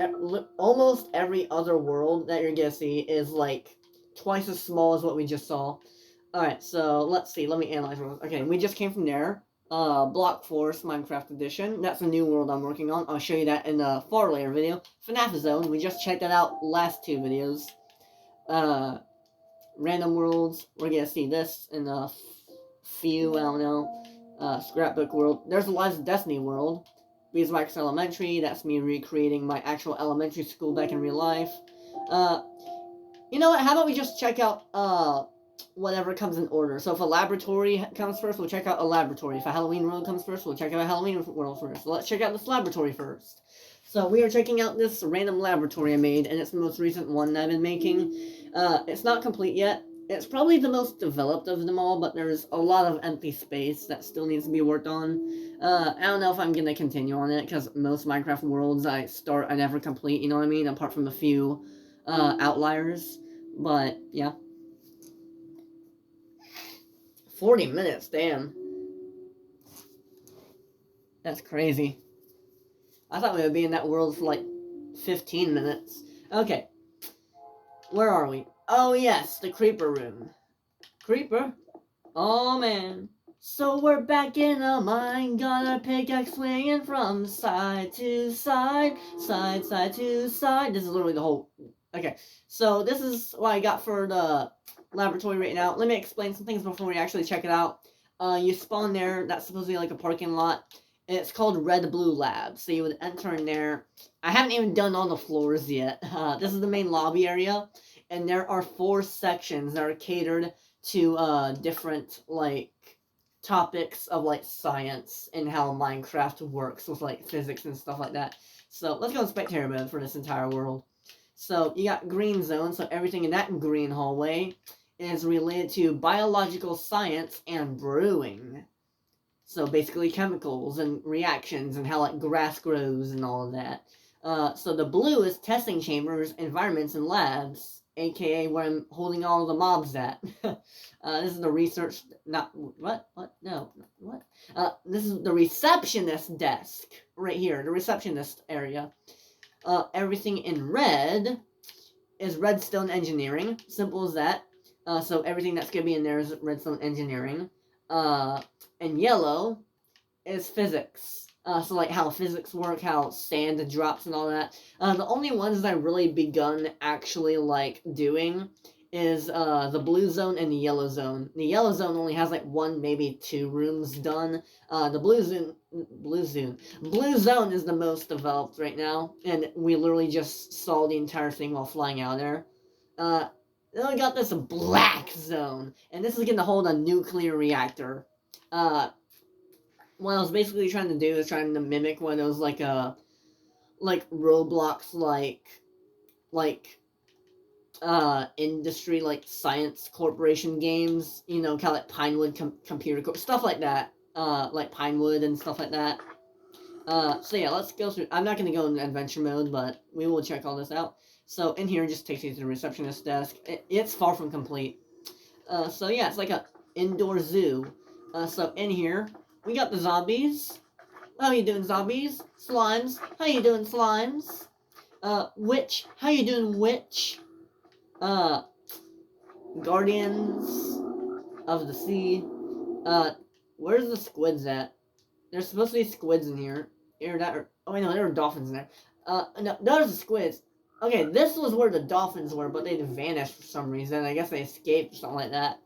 almost every other world that you're gonna see is like twice as small as what we just saw. Alright, so let's see, let me analyze. Okay, we just came from there. Block Force Minecraft Edition. That's a new world I'm working on. I'll show you that in a far later video. FNAF Zone, we just checked that out last 2 videos. random worlds. We're gonna see this in a few, I don't know, scrapbook world. There's Eliza's Destiny world. Beeswax Elementary, that's me recreating my actual elementary school back in real life. You know what, how about we just check out, whatever comes in order. So if a laboratory comes first, we'll check out a laboratory. If a Halloween world comes first, we'll check out a Halloween world first. So let's check out this laboratory first. So we are checking out this random laboratory I made, and it's the most recent one that I've been making. It's not complete yet. It's probably the most developed of them all, but there's a lot of empty space that still needs to be worked on. I don't know if I'm going to continue on it, because most Minecraft worlds I start, I never complete, you know what I mean? Apart from a few outliers. But, yeah. 40 minutes, damn. That's crazy. I thought we would be in that world for like 15 minutes. Okay. Where are we? Oh yes, the creeper room. Creeper? Oh man. So we're back in a mine, got our pickaxe swinging from side to side, side to side. This is literally the whole... Okay, so this is what I got for the laboratory right now. Let me explain some things before we actually check it out. You spawn there, that's supposed to be like a parking lot. And it's called Red Blue Lab, so you would enter in there. I haven't even done all the floors yet. This is the main lobby area, and there are 4 sections that are catered to different, like, topics of, like, science and how Minecraft works with, like, physics and stuff like that. So let's go in spectator mode for this entire world. So you got green zone, so everything in that green hallway is related to biological science and brewing. So basically chemicals and reactions and how like grass grows and all of that. So the blue is testing chambers, environments, and labs, aka where I'm holding all the mobs at. This is the research, not, what? No, what? This is the receptionist desk, right here, the receptionist area. Everything in red is redstone engineering, simple as that. So everything that's gonna be in there is redstone engineering. And yellow is physics. So like how physics work, how sand drops and all that. The only ones that I've really begun actually like doing is the blue zone and the yellow zone. The yellow zone only has like 1, maybe 2 rooms done. The blue zone is the most developed right now, and we literally just saw the entire thing while flying out there. Then we got this black zone, and this is gonna hold a nuclear reactor. What I was basically trying to do is trying to mimic one of those like Roblox industry like science corporation games, you know, kind of like Pinewood computer stuff like that, like Pinewood and stuff like that. So yeah, let's go through. I'm not gonna go in adventure mode, but we will check all this out. So in here, it just takes you to the receptionist desk. It's far from complete. So yeah, it's like a indoor zoo. So in here, we got the zombies. How you doing, zombies? Slimes. How you doing, slimes? Witch. How you doing, witch? Guardians of the sea. Where's the squids at? There's supposed to be squids in here. Oh wait, no, there were dolphins in there. No, there's the squids. Okay, this was where the dolphins were, but they vanished for some reason. I guess they escaped or something like that.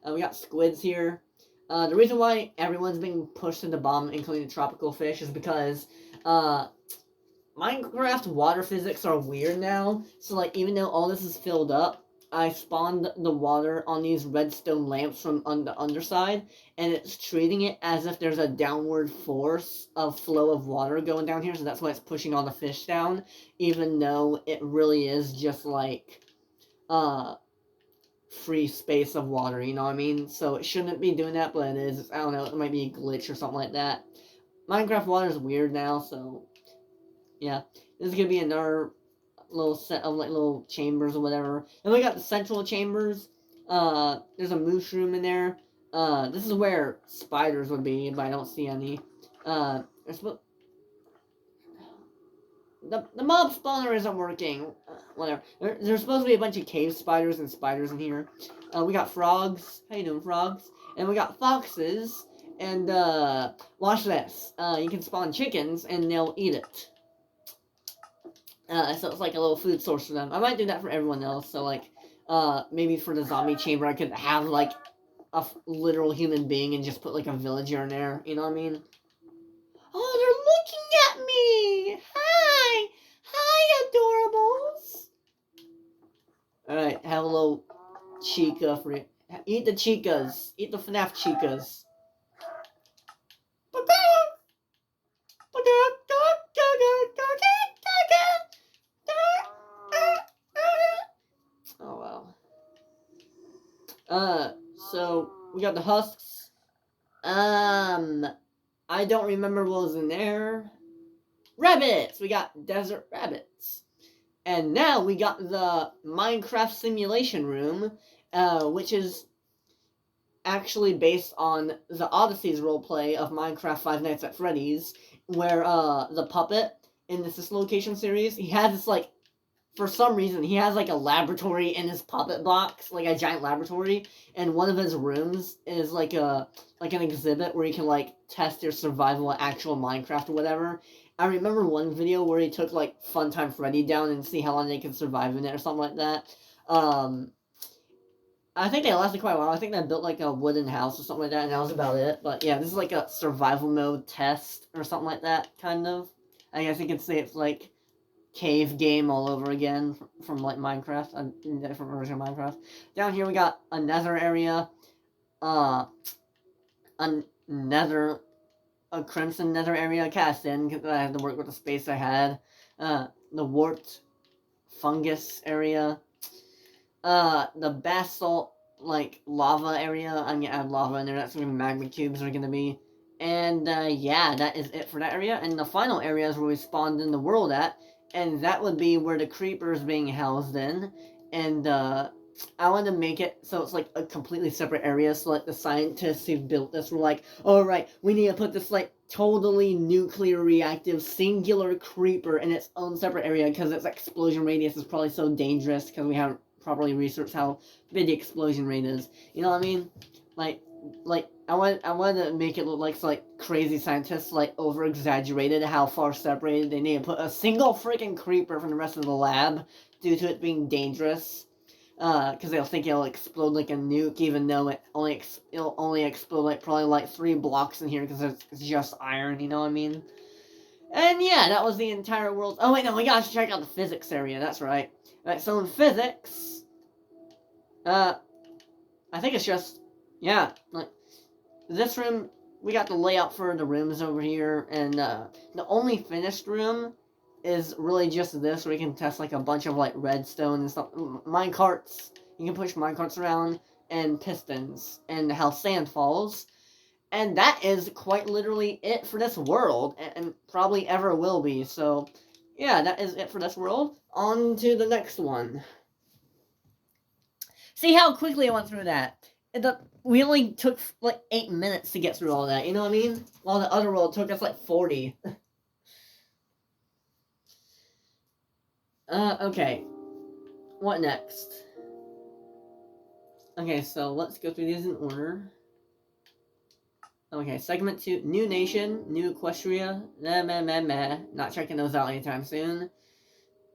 We got squids here. The reason why everyone's being pushed to the bottom, including the tropical fish, is because Minecraft water physics are weird now. So, like, even though all this is filled up, I spawned the water on these redstone lamps from on the underside, and it's treating it as if there's a downward force of flow of water going down here, so that's why it's pushing all the fish down, even though it really is just, like, free space of water, you know what I mean? So it shouldn't be doing that, but it is. I don't know, it might be a glitch or something like that. Minecraft water is weird now, so yeah. This is gonna be another little set of like little chambers or whatever. And we got the central chambers. There's a mushroom in there. This is where spiders would be, but I don't see any. The mob spawner isn't working. Whatever. There's supposed to be a bunch of cave spiders and spiders in here. We got frogs. How you doing, frogs? And we got foxes. And watch this. You can spawn chickens and they'll eat it. So it's like a little food source for them. I might do that for everyone else. So like, maybe for the zombie chamber, I could have like a literal human being and just put like a villager in there. You know what I mean? Oh, they're looking at me! Hi! Hi, adorables! Alright, have a little chica for you. Eat the chicas. Eat the FNAF chicas. Oh, wow. So, we got the husks. I don't remember what was in there. Rabbits! We got desert rabbits. And now we got the Minecraft simulation room, which is actually based on the Odyssey's roleplay of Minecraft Five Nights at Freddy's, where the puppet in this location series, he has this like, for some reason, he has like a laboratory in his puppet box, like a giant laboratory, and one of his rooms is like an exhibit where you can like test your survival in actual Minecraft or whatever. I remember one video where he took like Funtime Freddy down and see how long they could survive in it or something like that. I think they lasted quite a while. I think they built like a wooden house or something like that, and that was about it. But yeah, this is like a survival mode test or something like that, kind of. I guess you could say it's like cave game all over again from like Minecraft, a different version of Minecraft. Down here we got a nether area, a nether, a crimson nether area cast in because I had to work with the space I had. The warped fungus area. The basalt, like, lava area. I'm gonna add lava in there. That's where magma cubes are gonna be. And, yeah, that is it for that area. And the final area is where we spawned in the world at. And that would be where the creeper is being housed in. And, I wanted to make it so it's, like, a completely separate area. So, like, the scientists who built this were like, alright, we need to put this, like, totally nuclear reactive singular creeper in its own separate area because its explosion radius is probably so dangerous because we haven't properly researched how big the explosion rate is. You know what I mean? Like I wanted to make it look like crazy scientists like over exaggerated how far separated they need to put a single freaking creeper from the rest of the lab due to it being dangerous. Because they'll think it'll explode like a nuke, even though it'll only explode like probably like 3 blocks in here because it's just iron. You know what I mean? And yeah, that was the entire world. Oh wait, no, we gotta check out the physics area. That's right. Alright, so in physics, I think it's just, yeah, like, this room, we got the layout for the rooms over here, and, the only finished room is really just this, where you can test, like, a bunch of, like, redstone and stuff, minecarts, you can push minecarts around, and pistons, and how sand falls, and that is quite literally it for this world, and probably ever will be, so, yeah, that is it for this world. On to the next one. See how quickly I went through that. We only took like 8 minutes to get through all that, you know what I mean? While the other world took us like 40. Okay. What next? Okay, so let's go through these in order. Okay, segment 2, New Nation, New Equestria, not checking those out anytime soon.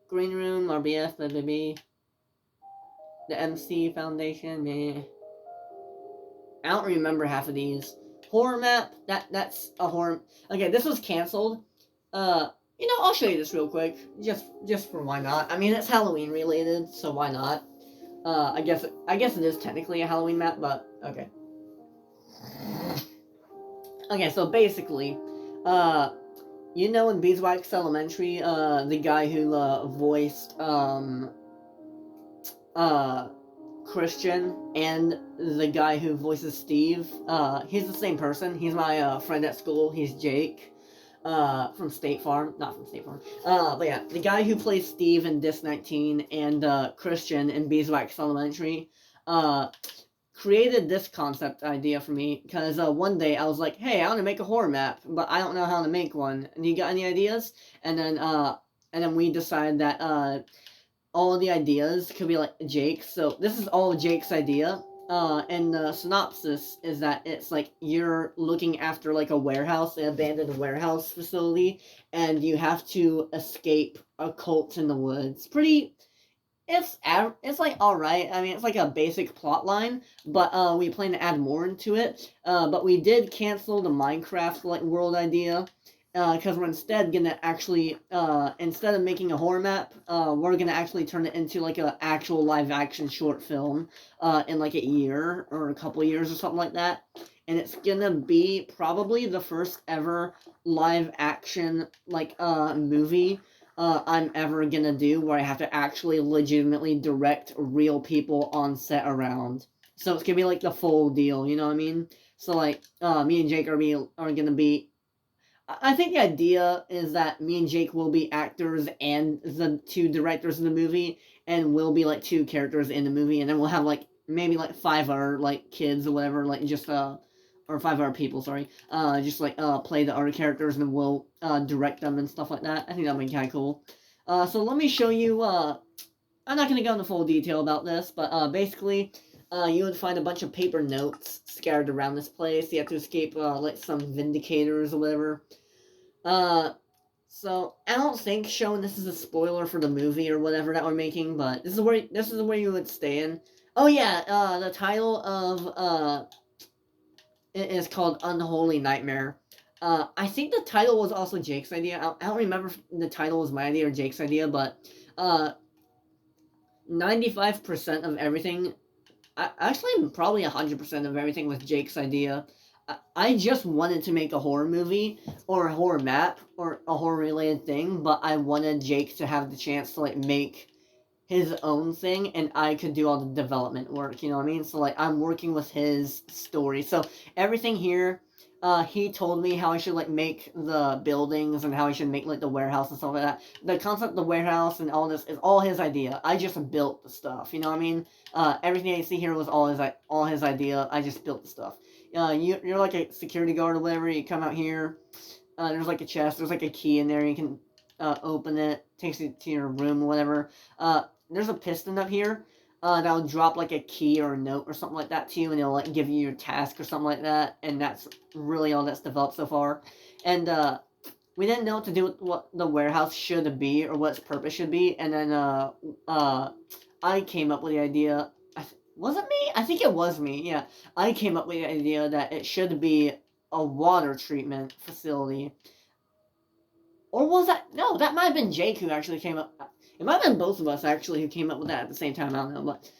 Green Room, RBF, BBB. The MC Foundation, meh. I don't remember half of these. Horror map, that's a horror. Okay, this was canceled. You know, I'll show you this real quick, just for why not. I mean, it's Halloween related, so why not? I guess it is technically a Halloween map, but okay. Okay, so basically, you know, in Beeswax Elementary, the guy who voiced Christian and the guy who voices Steve, he's the same person. He's my friend at school. He's Jake, from State Farm. Not from State Farm. But yeah, the guy who plays Steve in Dis 19 and Christian in Beeswax Elementary, created this concept idea for me because one day I was like, hey, I want to make a horror map, but I don't know how to make one. And you got any ideas? And then we decided that all of the ideas could be like Jake's. So this is all Jake's idea. And the synopsis is that it's like you're looking after like a warehouse, an abandoned warehouse facility, and you have to escape a cult in the woods. it's like alright. I mean, it's like a basic plot line, but we plan to add more into it. But we did cancel the Minecraft like world idea, because we're instead gonna actually instead of making a horror map, we're gonna actually turn it into like a actual live action short film, in like a year or a couple years or something like that. And it's gonna be probably the first ever live action like movie I'm ever gonna do where I have to actually legitimately direct real people on set around. So it's gonna be like the full deal, you know what I mean? So like, me and Jake are gonna be. I think the idea is that me and Jake will be actors and the two directors of the movie, and we'll be like two characters in the movie, and then we'll have like maybe like five other like kids or whatever, like just or five other people, sorry, just like play the other characters, and then we'll direct them and stuff like that. I think that'd be kind of cool. So let me show you. I'm not gonna go into full detail about this, but basically, you would find a bunch of paper notes scattered around this place. You have to escape like some vindicators or whatever. Uh, so I don't think showing this is a spoiler for the movie or whatever that we're making, but this is where you would stay in. Oh yeah, the title of it is called Unholy Nightmare. I think the title was also Jake's idea. I don't remember if the title was my idea or Jake's idea, but 95% of everything, actually probably 100% of everything was Jake's idea. I just wanted to make a horror movie or a horror map or a horror related thing, but I wanted Jake to have the chance to like make his own thing and I could do all the development work, you know what I mean? So like I'm working with his story. So everything here, he told me how I should like make the buildings and how I should make like the warehouse and stuff like that. The concept of the warehouse and all this is all his idea. I just built the stuff, you know what I mean? Everything I see here was all his idea. I just built the stuff. You're like a security guard or whatever. You come out here. There's like a chest. There's like a key in there. You can open it. Takes you to your room or whatever. There's a piston up here that'll drop like a key or a note or something like that to you, and it'll like give you your task or something like that. And that's really all that's developed so far. And we didn't know what to do with what the warehouse should be or what its purpose should be. And then I came up with the idea. Was it me? I think it was me. Yeah, I came up with the idea that it should be a water treatment facility. Or was that? No, that might have been Jake who actually came up. It might have been both of us actually who came up with that at the same time. I don't know, but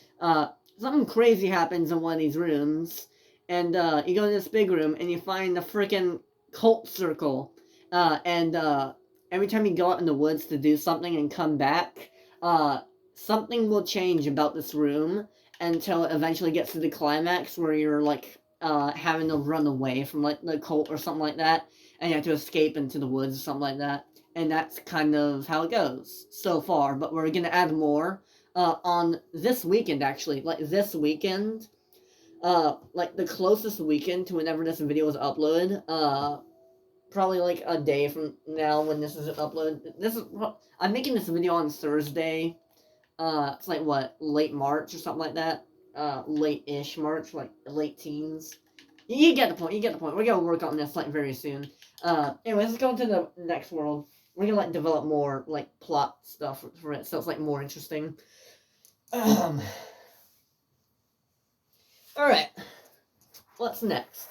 something crazy happens in one of these rooms, and you go to this big room and you find the freaking cult circle, and every time you go out in the woods to do something and come back, something will change about this room until it eventually gets to the climax where you're like having to run away from like the cult or something like that, and you have to escape into the woods or something like that. And that's kind of how it goes so far. But we're gonna add more on this weekend, actually. Like this weekend, like the closest weekend to whenever this video is uploaded. Probably like a day from now when this is uploaded. I'm making this video on Thursday. It's like what, late March or something like that. Late-ish March, like late teens. You get the point. You get the point. We're gonna work on this like very soon. Anyway, let's go to the next world. We're gonna like develop more like plot stuff for it, so it's like more interesting. All right. What's next?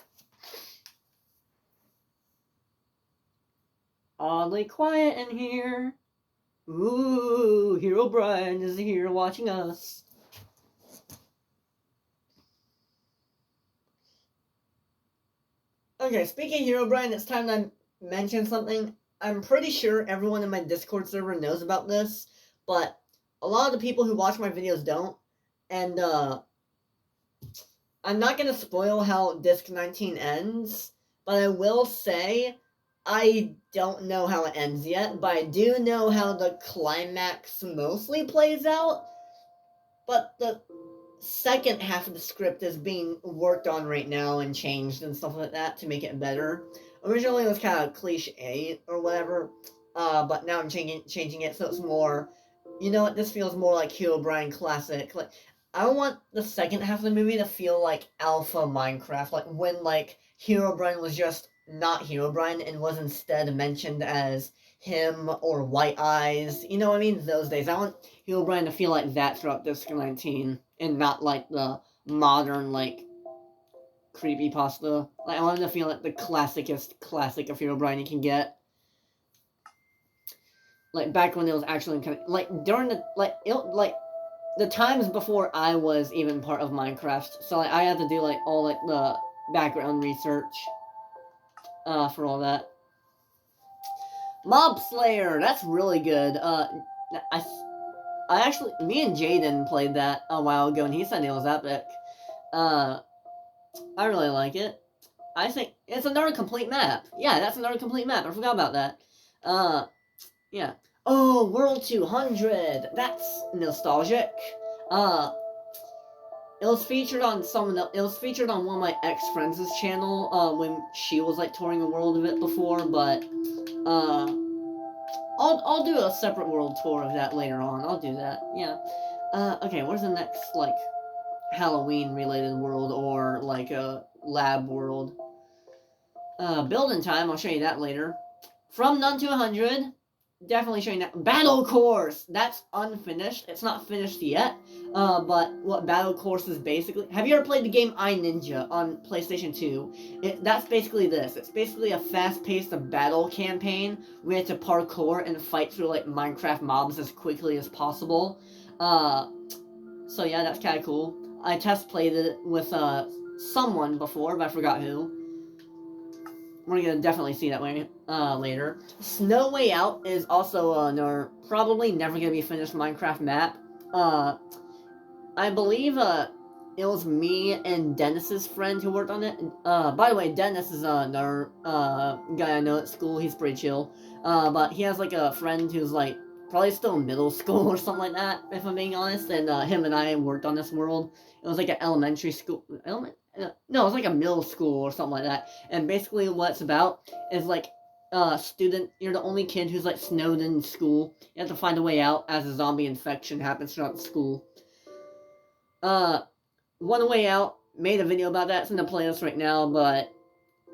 Oddly quiet in here. Ooh, Hero Brian is here watching us. Okay, speaking of Hero Brian, it's time to mention something. I'm pretty sure everyone in my Discord server knows about this, but a lot of the people who watch my videos don't. And I'm not gonna spoil how Disc 19 ends, but I will say I don't know how it ends yet, but I do know how the climax mostly plays out. But the second half of the script is being worked on right now and changed and stuff like that to make it better. Originally it was kind of cliche or whatever, but now I'm changing it so it's more, you know what, this feels more like Hero Brian classic. Like, I want the second half of the movie to feel like alpha Minecraft, like when like Hero Brian was just not Hero Brian and was instead mentioned as him or White Eyes. You know what I mean? Those days. I want Herobrine to feel like that throughout District 19 and not like the modern, like, creepypasta. Like, I want him to feel like the classicest classic of Herobrine you can get. Like, back when it was actually kind of, like, during the, like, the times before I was even part of Minecraft. So, like, I had to do, like, all, like, the background research, for all that. Mob Slayer, that's really good. I actually, me and Jaden played that a while ago, and he said it was epic. I really like it. I think it's another complete map. Yeah, that's another complete map. I forgot about that. Yeah. Oh, World 200. That's nostalgic. It was featured on it was featured on one of my ex-friends' channel, when she was, like, touring the world of it before, but, I'll do a separate world tour of that later on. I'll do that, yeah. Okay, where's the next, like, Halloween-related world, or, like, a lab world? Building time, I'll show you that later. From none to 100, definitely showing that. Battle Course! That's unfinished. It's not finished yet. But what Battle Course is basically... Have you ever played the game I Ninja on PlayStation 2? That's basically this. It's basically a fast-paced battle campaign where you have to parkour and fight through, like, Minecraft mobs as quickly as possible. So yeah, that's kind of cool. I test played it with, someone before, but I forgot who. We're gonna definitely see that later. Snow Way Out is also another probably never gonna be finished Minecraft map. I believe it was me and Dennis's friend who worked on it. By the way, Dennis is another guy I know at school. He's pretty chill. But he has, like, a friend who's, like, probably still in middle school or something like that, if I'm being honest. And him and I worked on this world. It was like an elementary school. No, it was like a middle school or something like that. And basically, what it's about is, like, student. You're the only kid who's, like, snowed in school. You have to find a way out as a zombie infection happens throughout the school. One Way Out, made a video about that. It's in the playlist right now, but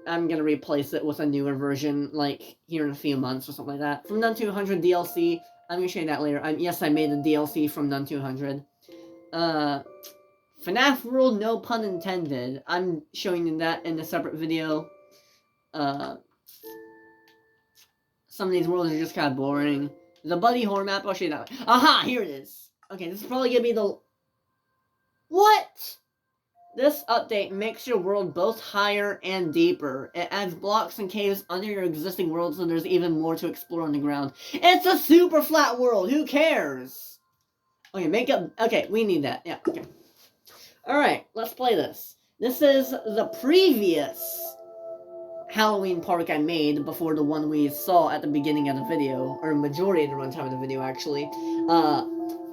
I'm gonna replace it with a newer version, like, here in a few months or something like that. From None 200 DLC, I'm gonna show you that later. Yes, I made a DLC from None 200. FNAF World, no pun intended. I'm showing you that in a separate video. Some of these worlds are just kind of boring. The Buddy Horror map, I'll show you that. Aha, here it is. Okay, this is probably gonna be the... What? This update makes your world both higher and deeper. It adds blocks and caves under your existing world, so there's even more to explore on the ground. It's a super flat world! Who cares? Okay, okay, we need that. Yeah, okay. Alright, let's play this. This is the previous Halloween park I made before the one we saw at the beginning of the video, or majority of the runtime of the video, actually.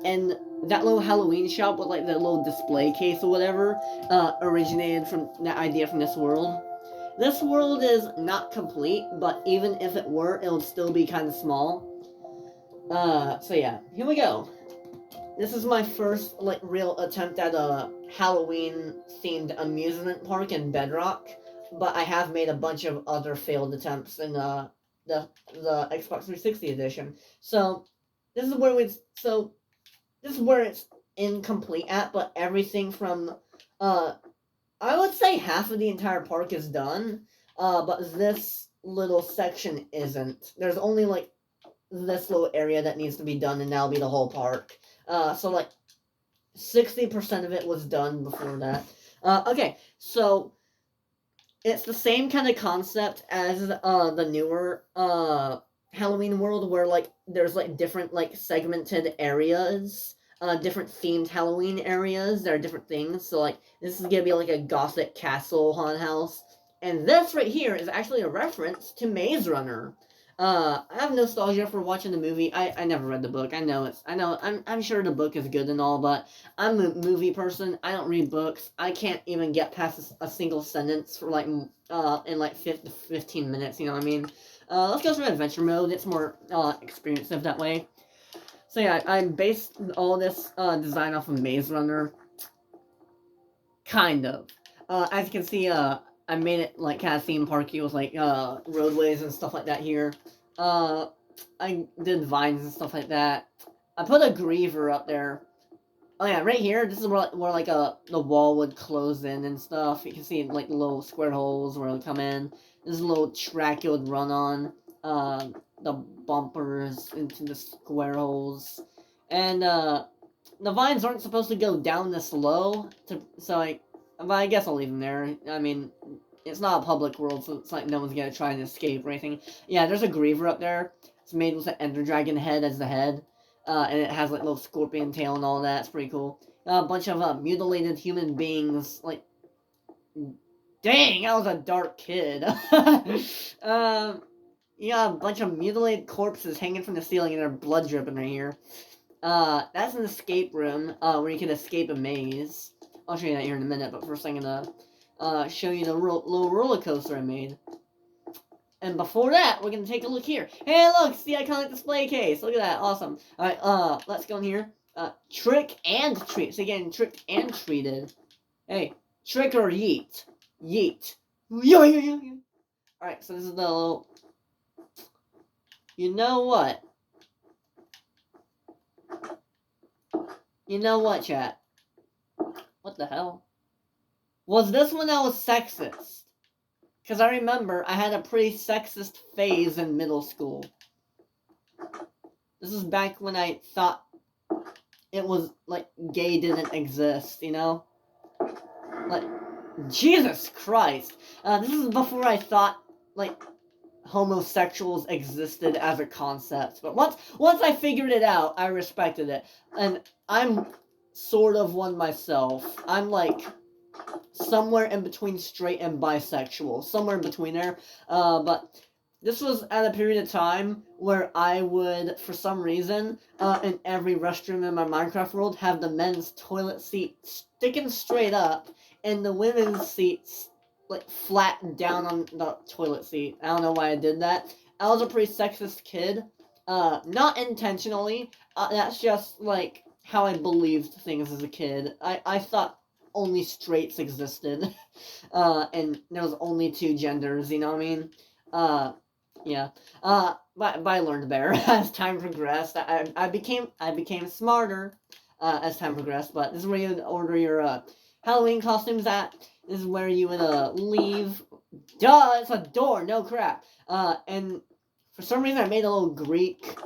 And that little Halloween shop with, like, the little display case or whatever, originated from that idea from this world. This world is not complete, but even if it were, it would still be kind of small. So yeah, here we go. This is my first, like, real attempt at a Halloween-themed amusement park in Bedrock, but I have made a bunch of other failed attempts in, the Xbox 360 edition. So, this is where it's incomplete at, but everything from, I would say half of the entire park is done, but this little section isn't. There's only, like, this little area that needs to be done, and that'll be the whole park. So, like, 60% of it was done before that. Okay, so, it's the same kind of concept as, the newer, Halloween world, where, like, there's, like, different, like, segmented areas, different themed Halloween areas. There are different things. So, like, this is gonna be, like, a gothic castle haunted house. And this right here is actually a reference to Maze Runner. I have nostalgia for watching the movie. I never read the book. I'm sure the book is good and all, but I'm a movie person. I don't read books. I can't even get past a single sentence for, like, in, like, 15 minutes, you know what I mean? Let's go through adventure mode. It's more, experienctive that way. So yeah, I based all this, design off of Maze Runner. Kind of. As you can see, I made it, like, kind of theme parky with, like, roadways and stuff like that here. I did vines and stuff like that. I put a griever up there. Oh yeah, right here. This is where like the wall would close in and stuff. You can see like little square holes where it would come in. This is a little track it would run on. The bumpers into the square holes, and the vines aren't supposed to go down this low. But I guess I'll leave them there. I mean, it's not a public world, so it's like no one's gonna try and escape or anything. Yeah, there's a griever up there. It's made with an ender dragon head as the head. And it has like little scorpion tail and all that. It's pretty cool. A bunch of mutilated human beings. Like, dang, I was a dark kid. Yeah, a bunch of mutilated corpses hanging from the ceiling and their blood dripping right here. That's an escape room where you can escape a maze. I'll show you that here in a minute, but first I'm gonna show you the little roller coaster I made. And before that, we're gonna take a look here. Hey, look, it's the iconic display case. Look at that, awesome. All right, let's go in here. Trick and treat. So again, tricked and treated. Hey, trick or yeet? Yeet. Yo. All right, so this is the little. You know what? You know what, chat? What the hell? Was this when I was sexist? Because I remember I had a pretty sexist phase in middle school. This is back when I thought it was, like, gay didn't exist, you know? Like, Jesus Christ. This is before I thought, like, homosexuals existed as a concept. But once I figured it out, I respected it. And I'm sort of one myself. I'm, like, somewhere in between straight and bisexual. Somewhere in between there. But this was at a period of time where I would, for some reason, in every restroom in my Minecraft world, have the men's toilet seat sticking straight up, and the women's seats, like, flat down on the toilet seat. I don't know why I did that. I was a pretty sexist kid. Not intentionally. That's just, like, how I believed things as a kid. I thought only straights existed. And there was only two genders, you know what I mean? Yeah. But I learned better as time progressed. I became smarter as time progressed. But this is where you would order your Halloween costumes at. This is where you would leave. Duh, it's a door. No crap. And for some reason I made a little Greek,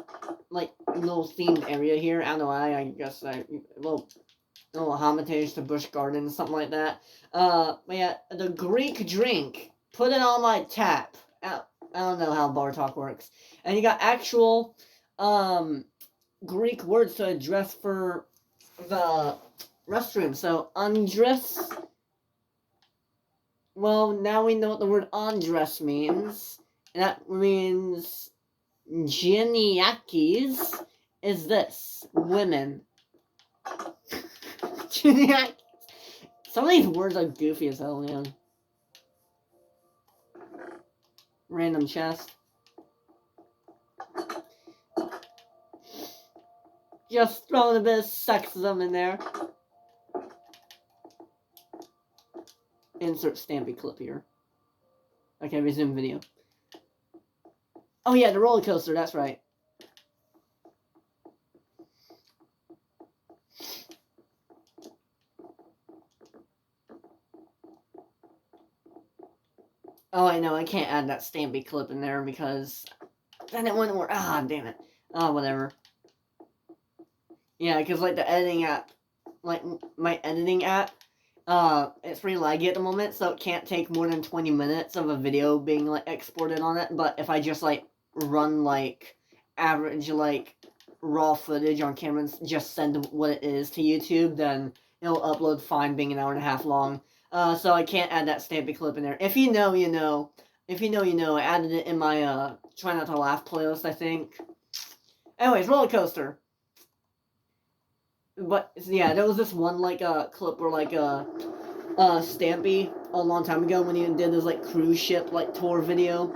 like, little themed area here. I don't know why. I guess a little homage to Busch Gardens, something like that. But yeah, the Greek drink. Put it on my tap. I don't know how bar talk works. And you got actual Greek words to address for the restroom. So undress. Well, now we know what the word undress means. And that means geniakis is this. Women. Geniakis. Some of these words are goofy as hell, man. Random chest. Just throwing a bit of sexism in there. Insert Stampy clip here. Okay, resume video. Oh yeah, the roller coaster, that's right. Oh, I know, I can't add that Stampy clip in there because then it wouldn't work. Ah, damn it. Oh, whatever. Yeah, because, like, the editing app, like, my editing app, it's pretty laggy at the moment, so it can't take more than 20 minutes of a video being, like, exported on it. But if I just, like, run, like, average, like, raw footage on camera and just send what it is to YouTube, then it'll upload fine, being an hour and a half long. So I can't add that Stampy clip in there. If you know, you know. If you know, you know. I added it in my, Try Not to Laugh playlist, I think. Anyways, roller coaster. But, yeah, there was this one, like, clip where, like, Stampy, a long time ago, when he did his, like, cruise ship, like, tour video,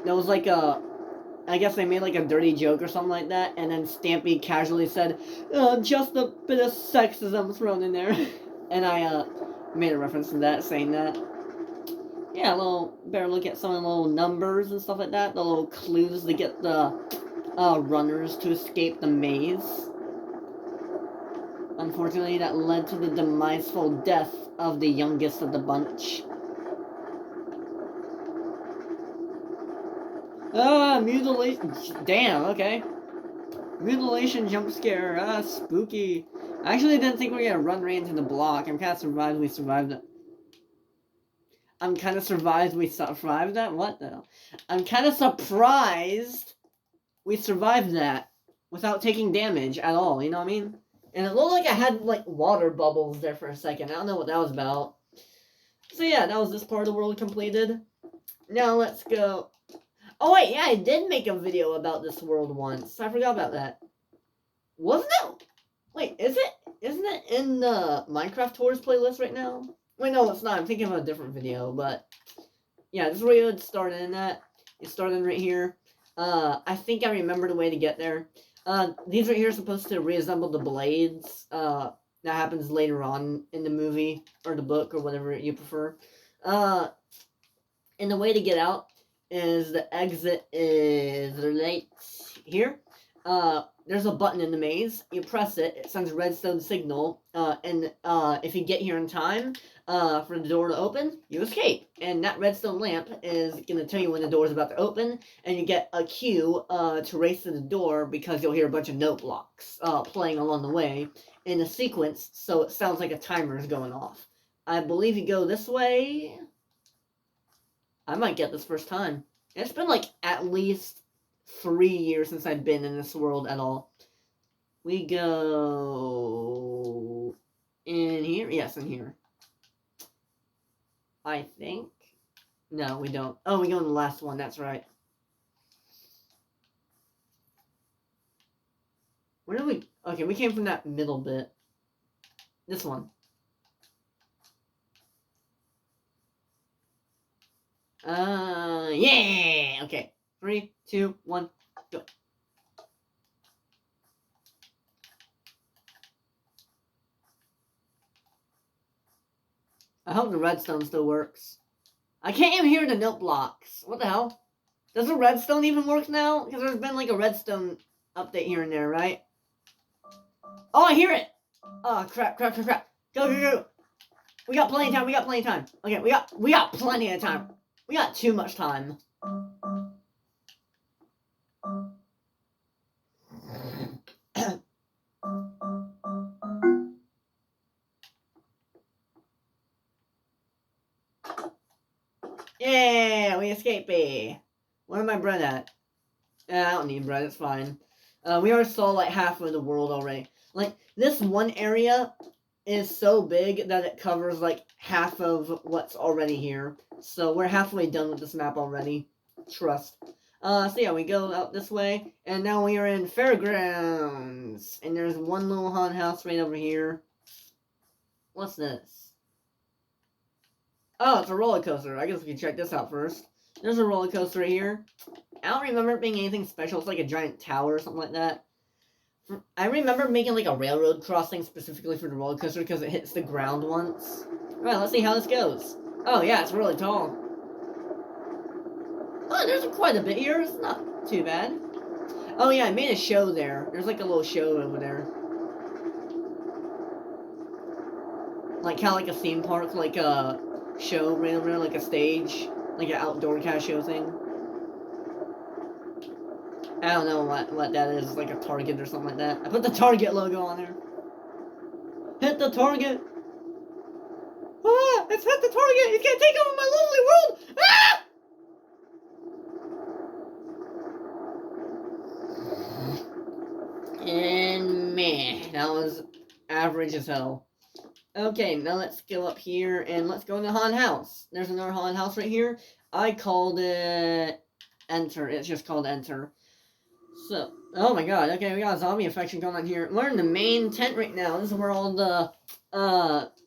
there was, like, I guess they made, like, a dirty joke or something like that, and then Stampy casually said, just a bit of sexism thrown in there. And I, made a reference to that, saying that. yeah, a little better look at some of the little numbers and stuff like that. The little clues to get the runners to escape the maze. Unfortunately, that led to the demiseful death of the youngest of the bunch. Mutilation. Damn, okay. Mutilation jump scare. Spooky. I actually didn't think we were gonna run right into the block. I'm kind of surprised we survived it. I'm kind of surprised we survived that. What the hell? I'm kind of surprised we survived that without taking damage at all. You know what I mean? And it looked like I had like water bubbles there for a second. I don't know what that was about. So yeah, that was this part of the world completed. Now let's go. Oh wait, yeah, I did make a video about this world once. I forgot about that. Wasn't it? Wait, is it? Isn't it in the Minecraft Tours playlist right now? Wait, no, it's not. I'm thinking of a different video, but yeah, this is where you would start in at. You start in right here. I think I remember the way to get there. These right here are supposed to reassemble the blades. That happens later on in the movie or the book or whatever you prefer. And the way to get out is the exit is right here. There's a button in the maze. You press it. It sends a redstone signal. And if you get here in time for the door to open, you escape. And that redstone lamp is going to tell you when the door is about to open. And you get a cue to race to the door because you'll hear a bunch of note blocks playing along the way in a sequence. So it sounds like a timer is going off. I believe you go this way. I might get this first time. It's been like at least 3 years since I've been in this world at all. We go in here? Yes, in here. I think. No, we don't. Oh, we go in the last one. That's right. Where did we... Okay, we came from that middle bit. This one. Yeah! Okay. 3, 2, 1, go. I hope the redstone still works. I can't even hear the note blocks. What the hell? Does the redstone even work now? Because there's been like a redstone update here and there, right? Oh, I hear it! Oh, crap. Go. We got plenty of time. Okay, we got plenty of time. We got too much time. Yeah, we escaped. Where's my bread at? I don't need bread, it's fine. We already saw like half of the world already. Like, this one area is so big that it covers like half of what's already here. So we're halfway done with this map already. Trust. So yeah, we go out this way, and now we are in Fairgrounds. And there's one little haunted house right over here. What's this? Oh, it's a roller coaster. I guess we can check this out first. There's a roller coaster right here. I don't remember it being anything special. It's like a giant tower or something like that. I remember making like a railroad crossing specifically for the roller coaster because it hits the ground once. Alright, let's see how this goes. Oh yeah, it's really tall. Oh, there's quite a bit here. It's not too bad. Oh yeah, I made a show there. There's like a little show over there. Like kind of like a theme park, like a show right over there, like a stage. Like an outdoor kind of show thing. I don't know what that is, like a Target or something like that. I put the Target logo on there. Hit the target! Ah! It's hit the target! It's gonna take over my lovely world! Ah! And meh, that was average as hell. Okay, now let's go up here and let's go in the haunted house. There's another haunted house right here. I called it Enter. It's just called Enter. So, oh my god, okay, we got a zombie infection going on here. We're in the main tent right now. This is where all the,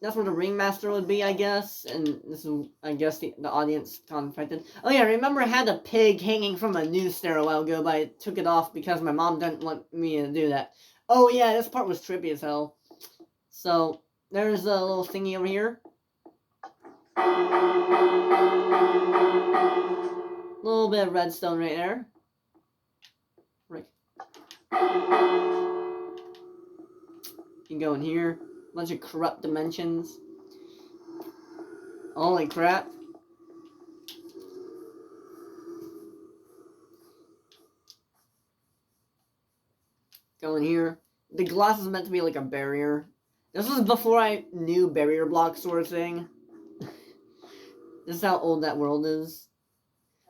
that's where the ringmaster would be, I guess. And this is, I guess, the audience got infected. Oh yeah, remember I had a pig hanging from a news stand a while ago, but I took it off because my mom didn't want me to do that. Oh yeah, this part was trippy as hell. So, there's a little thingy over here. Little bit of redstone right there. Right. You can go in here. Bunch of corrupt dimensions. Holy crap. Go in here. The glass is meant to be like a barrier. This was before I knew barrier block sort of thing. This is how old that world is.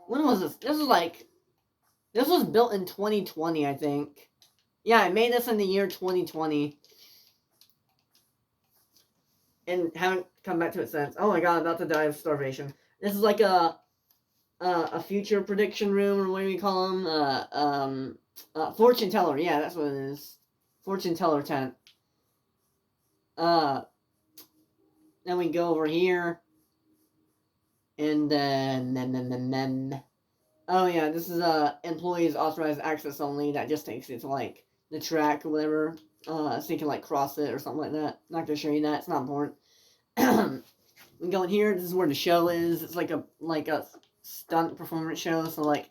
When was this? This was built in 2020, I think. Yeah, I made this in the year 2020. And haven't come back to it since. Oh my god, I'm about to die of starvation. This is like a future prediction room, or what do we call them? Fortune teller. Yeah, that's what it is. Fortune teller tent. Then we go over here. And then. Oh yeah, this is employees authorized access only. That just takes it to like the track or whatever. So you can like cross it or something like that. Not gonna show you that. It's not important. We go in here. This is where the show is. It's like a stunt performance show. So like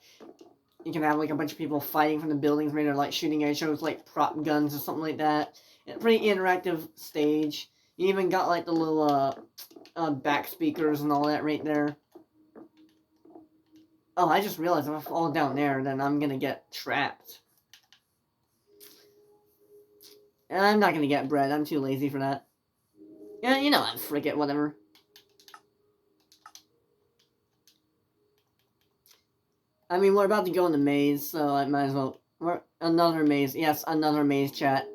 you can have like a bunch of people fighting from the buildings, maybe they're like shooting at each other with like prop guns or something like that. And a pretty interactive stage. You even got like the little back speakers and all that right there. Oh, I just realized if I fall down there, then I'm gonna get trapped. And I'm not gonna get bread. I'm too lazy for that. Yeah, you know what? Frick it, whatever. I mean, we're about to go in the maze, so I might as well. Another maze. Yes, another maze, chat.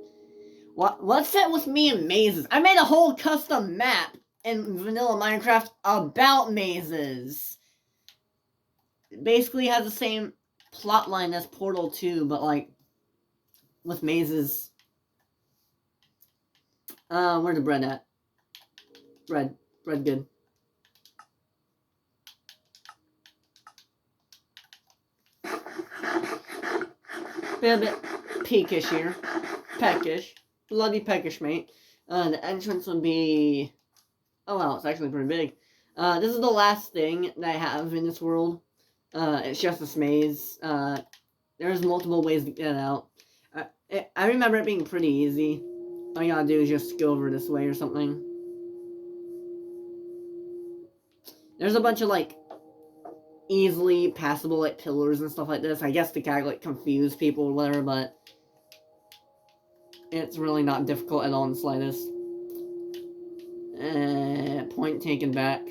What's it with me and mazes? I made a whole custom map in vanilla Minecraft about mazes. It basically has the same plot line as Portal 2, but like with mazes. Where's the bread at? Bread good. Been a bit peakish here. Peckish. Bloody peckish, mate. The entrance would be... Oh wow, it's actually pretty big. This is the last thing that I have in this world. It's just this maze. There's multiple ways to get out. I remember it being pretty easy. All you gotta do is just go over this way or something. There's a bunch of, like, easily passable, like, pillars and stuff like this. I guess to kind of, like, confuse people or whatever, but it's really not difficult at all in the slightest. Point taken back.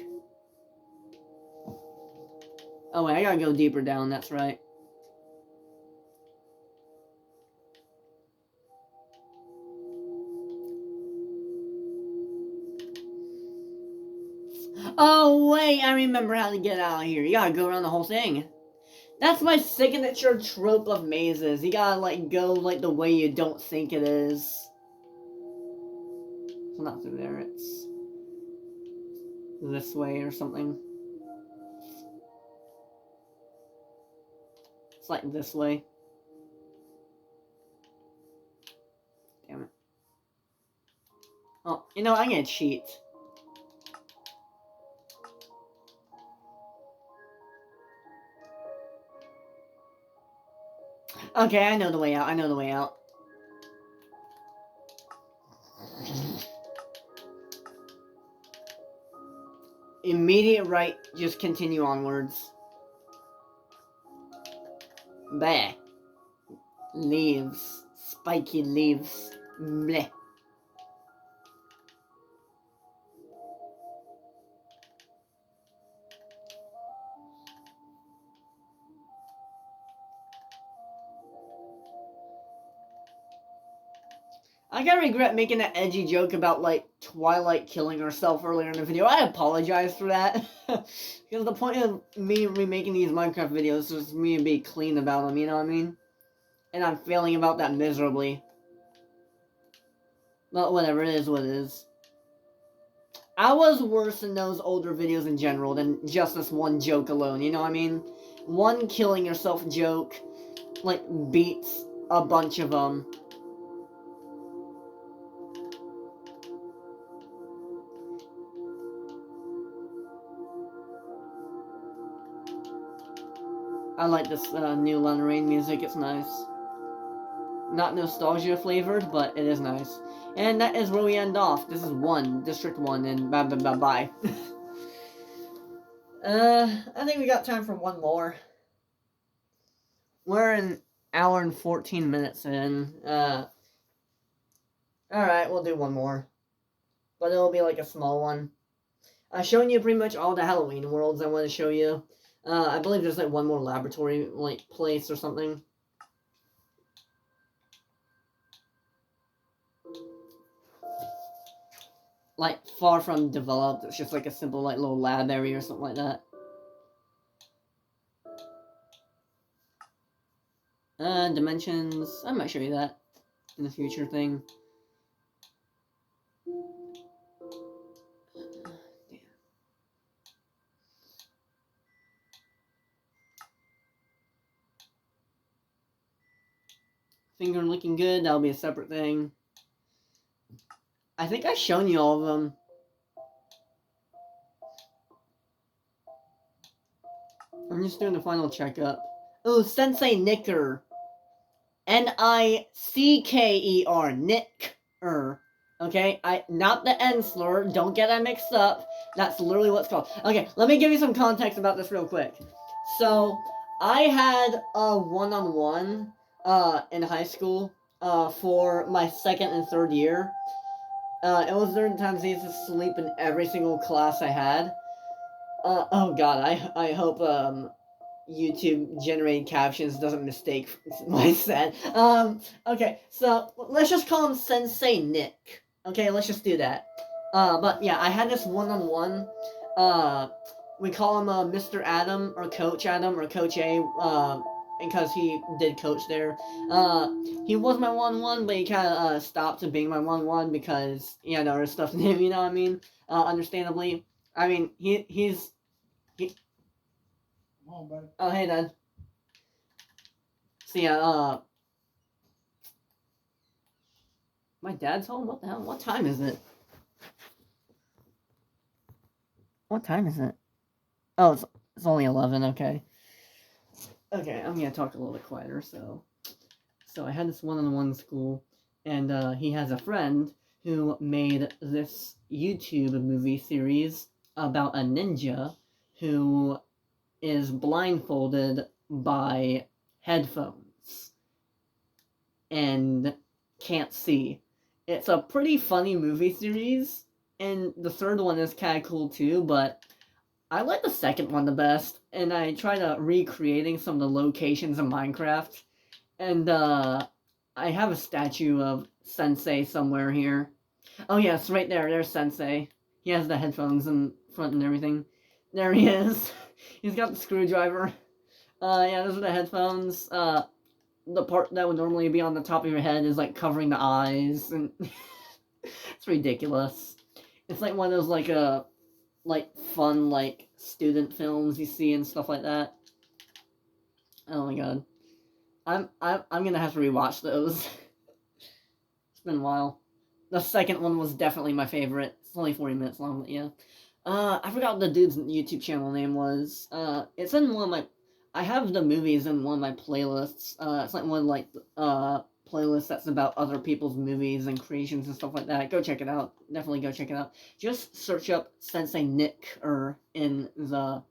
Oh wait, I gotta go deeper down, that's right. Oh wait, I remember how to get out of here. You gotta go around the whole thing. That's my signature trope of mazes. You gotta, like, go, like, the way you don't think it is. It's not through there, it's this way or something. It's like this way. Damn it. Oh, you know, I'm gonna cheat. Okay, I know the way out. I know the way out. Immediate right, just continue onwards. Bleh. Leaves. Spiky leaves. Bleh. I gotta regret making that edgy joke about, like, Twilight killing herself earlier in the video. I apologize for that. Because the point of me remaking these Minecraft videos is me to be clean about them, you know what I mean? And I'm failing about that miserably. But whatever, it is what it is. I was worse in those older videos in general than just this one joke alone, you know what I mean? One killing yourself joke, like, beats a bunch of them. I like this new Lana Rain music. It's nice. Not nostalgia flavored, but it is nice. And that is where we end off. This is District 1, and bye. I think we got time for one more. We're an hour and 14 minutes in. Alright, we'll do one more. But it'll be like a small one. I've shown you pretty much all the Halloween worlds I want to show you. I believe there's like one more laboratory, like, place or something. Like, far from developed. It's just like a simple, like, little lab area or something like that. Dimensions. I might show you that in the future thing. Finger looking good. That'll be a separate thing. I think I've shown you all of them. I'm just doing the final checkup. Oh, Sensei Nicker. N-I-C-K-E-R. Nicker. Okay? Not the N slur. Don't get that mixed up. That's literally what it's called. Okay, let me give you some context about this real quick. So, I had a one-on-one in high school for my second and third year. It was during times I used to sleep in every single class I had. Oh god, I hope YouTube generated captions doesn't mistake what I said. Okay, so let's just call him Sensei Nick. Okay, let's just do that. But yeah, I had this one-on-one. We call him Mr. Adam or Coach Adam or Coach A. Because he did coach there. He was my 1-1, but he kind of stopped being my 1-1 because he had other stuff to do, you know what I mean? Understandably. I mean, he's... Come on, buddy. Oh, hey, Dad. So, yeah, my dad's home? What the hell? What time is it? What time is it? Oh, it's only 11, okay. Okay, I'm gonna talk a little bit quieter, so I had this one-on-one school, and he has a friend who made this YouTube movie series about a ninja who is blindfolded by headphones and can't see. It's a pretty funny movie series, and the third one is kind of cool too, but I like the second one the best, and I tried recreating some of the locations in Minecraft, and I have a statue of Sensei somewhere here. Oh yes, right there, there's Sensei. He has the headphones in front and everything. There he is. He's got the screwdriver. Yeah, those are the headphones. The part that would normally be on the top of your head is like covering the eyes, and it's ridiculous. It's like one of those like fun like student films you see and stuff like that. Oh my god, I'm gonna have to rewatch those. It's been a while. The second one was definitely my favorite. It's only 40 minutes long, but yeah. I forgot what the dude's YouTube channel name was. It's in one of my... I have the movies in one of my playlists. It's like one of, like, playlists that's about other people's movies and creations and stuff like that. Go check it out. Definitely go check it out. Just search up Sensei Nick in the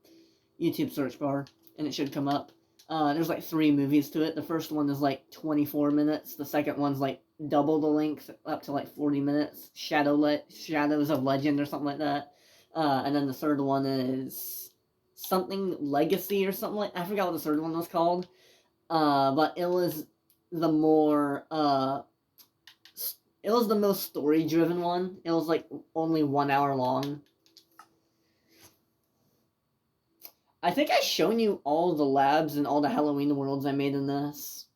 YouTube search bar, and it should come up. There's like 3 movies to it. The first one is like 24 minutes. The second one's like double the length, up to like 40 minutes. Shadows of Legend or something like that. And then the third one is something Legacy or something like... I forgot what the third one was called. But it was the more... it was the most story-driven one. It was like only 1 hour long. I think I've shown you all the labs and all the Halloween worlds I made in this.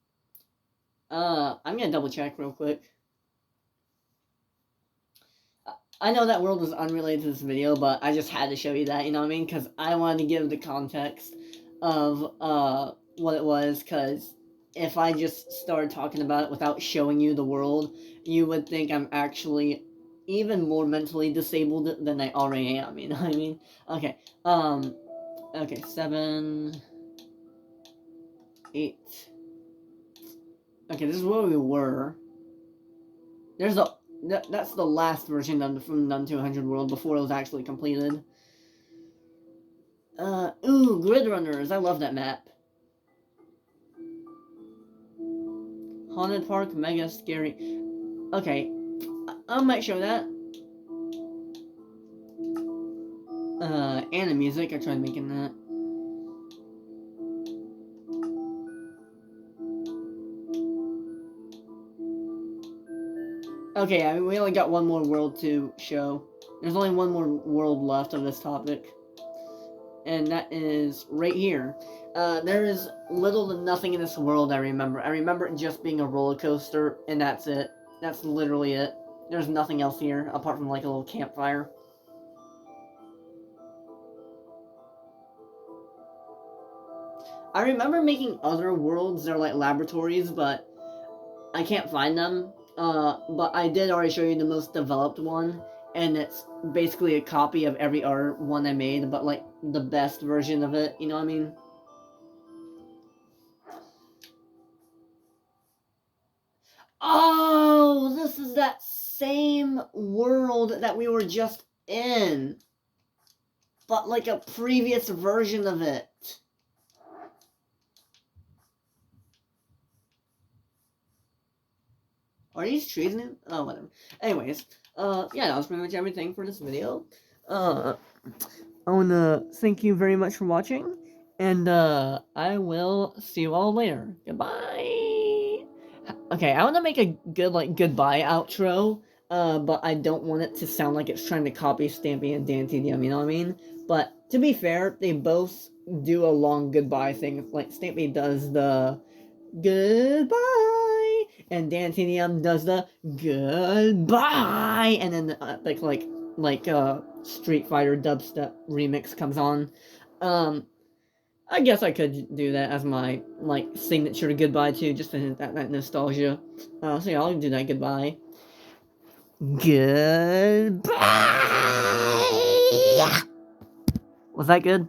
I'm gonna double check real quick. I know that world was unrelated to this video, but I just had to show you that, you know what I mean? Because I wanted to give the context of what it was, because if I just started talking about it without showing you the world, you would think I'm actually even more mentally disabled than I already am, you know what I mean? Okay, okay, 7... 8. Okay, this is where we were. There's a... That's the last version from None 200 World before it was actually completed. Ooh, Grid Runners. I love that map. Haunted Park, mega scary. Okay, I might show that. And music. I tried making that. Okay, we only got one more world to show. There's only one more world left of this topic. And that is right here. There is little to nothing in this world I remember. I remember it just being a roller coaster, and that's it. That's literally it. There's nothing else here, apart from like a little campfire. I remember making other worlds that are like laboratories, but I can't find them. But I did already show you the most developed one, and it's basically a copy of every other one I made, but like the best version of it, you know what I mean? Oh, this is that same world that we were just in, but like a previous version of it. Are these trees new? Oh, whatever. Anyways, yeah, that was pretty much everything for this video. I wanna thank you very much for watching, and I will see you all later. Goodbye. Okay, I wanna make a good like goodbye outro, but I don't want it to sound like it's trying to copy Stampy and Dan TDM. You know what I mean? But to be fair, they both do a long goodbye thing. Like Stampy does the goodbye, and Dan TDM does the goodbye, and then Street Fighter dubstep remix comes on. I guess I could do that as my like signature goodbye too, just to hit that nostalgia. So yeah, I'll do that goodbye. Goodbye. Was that good?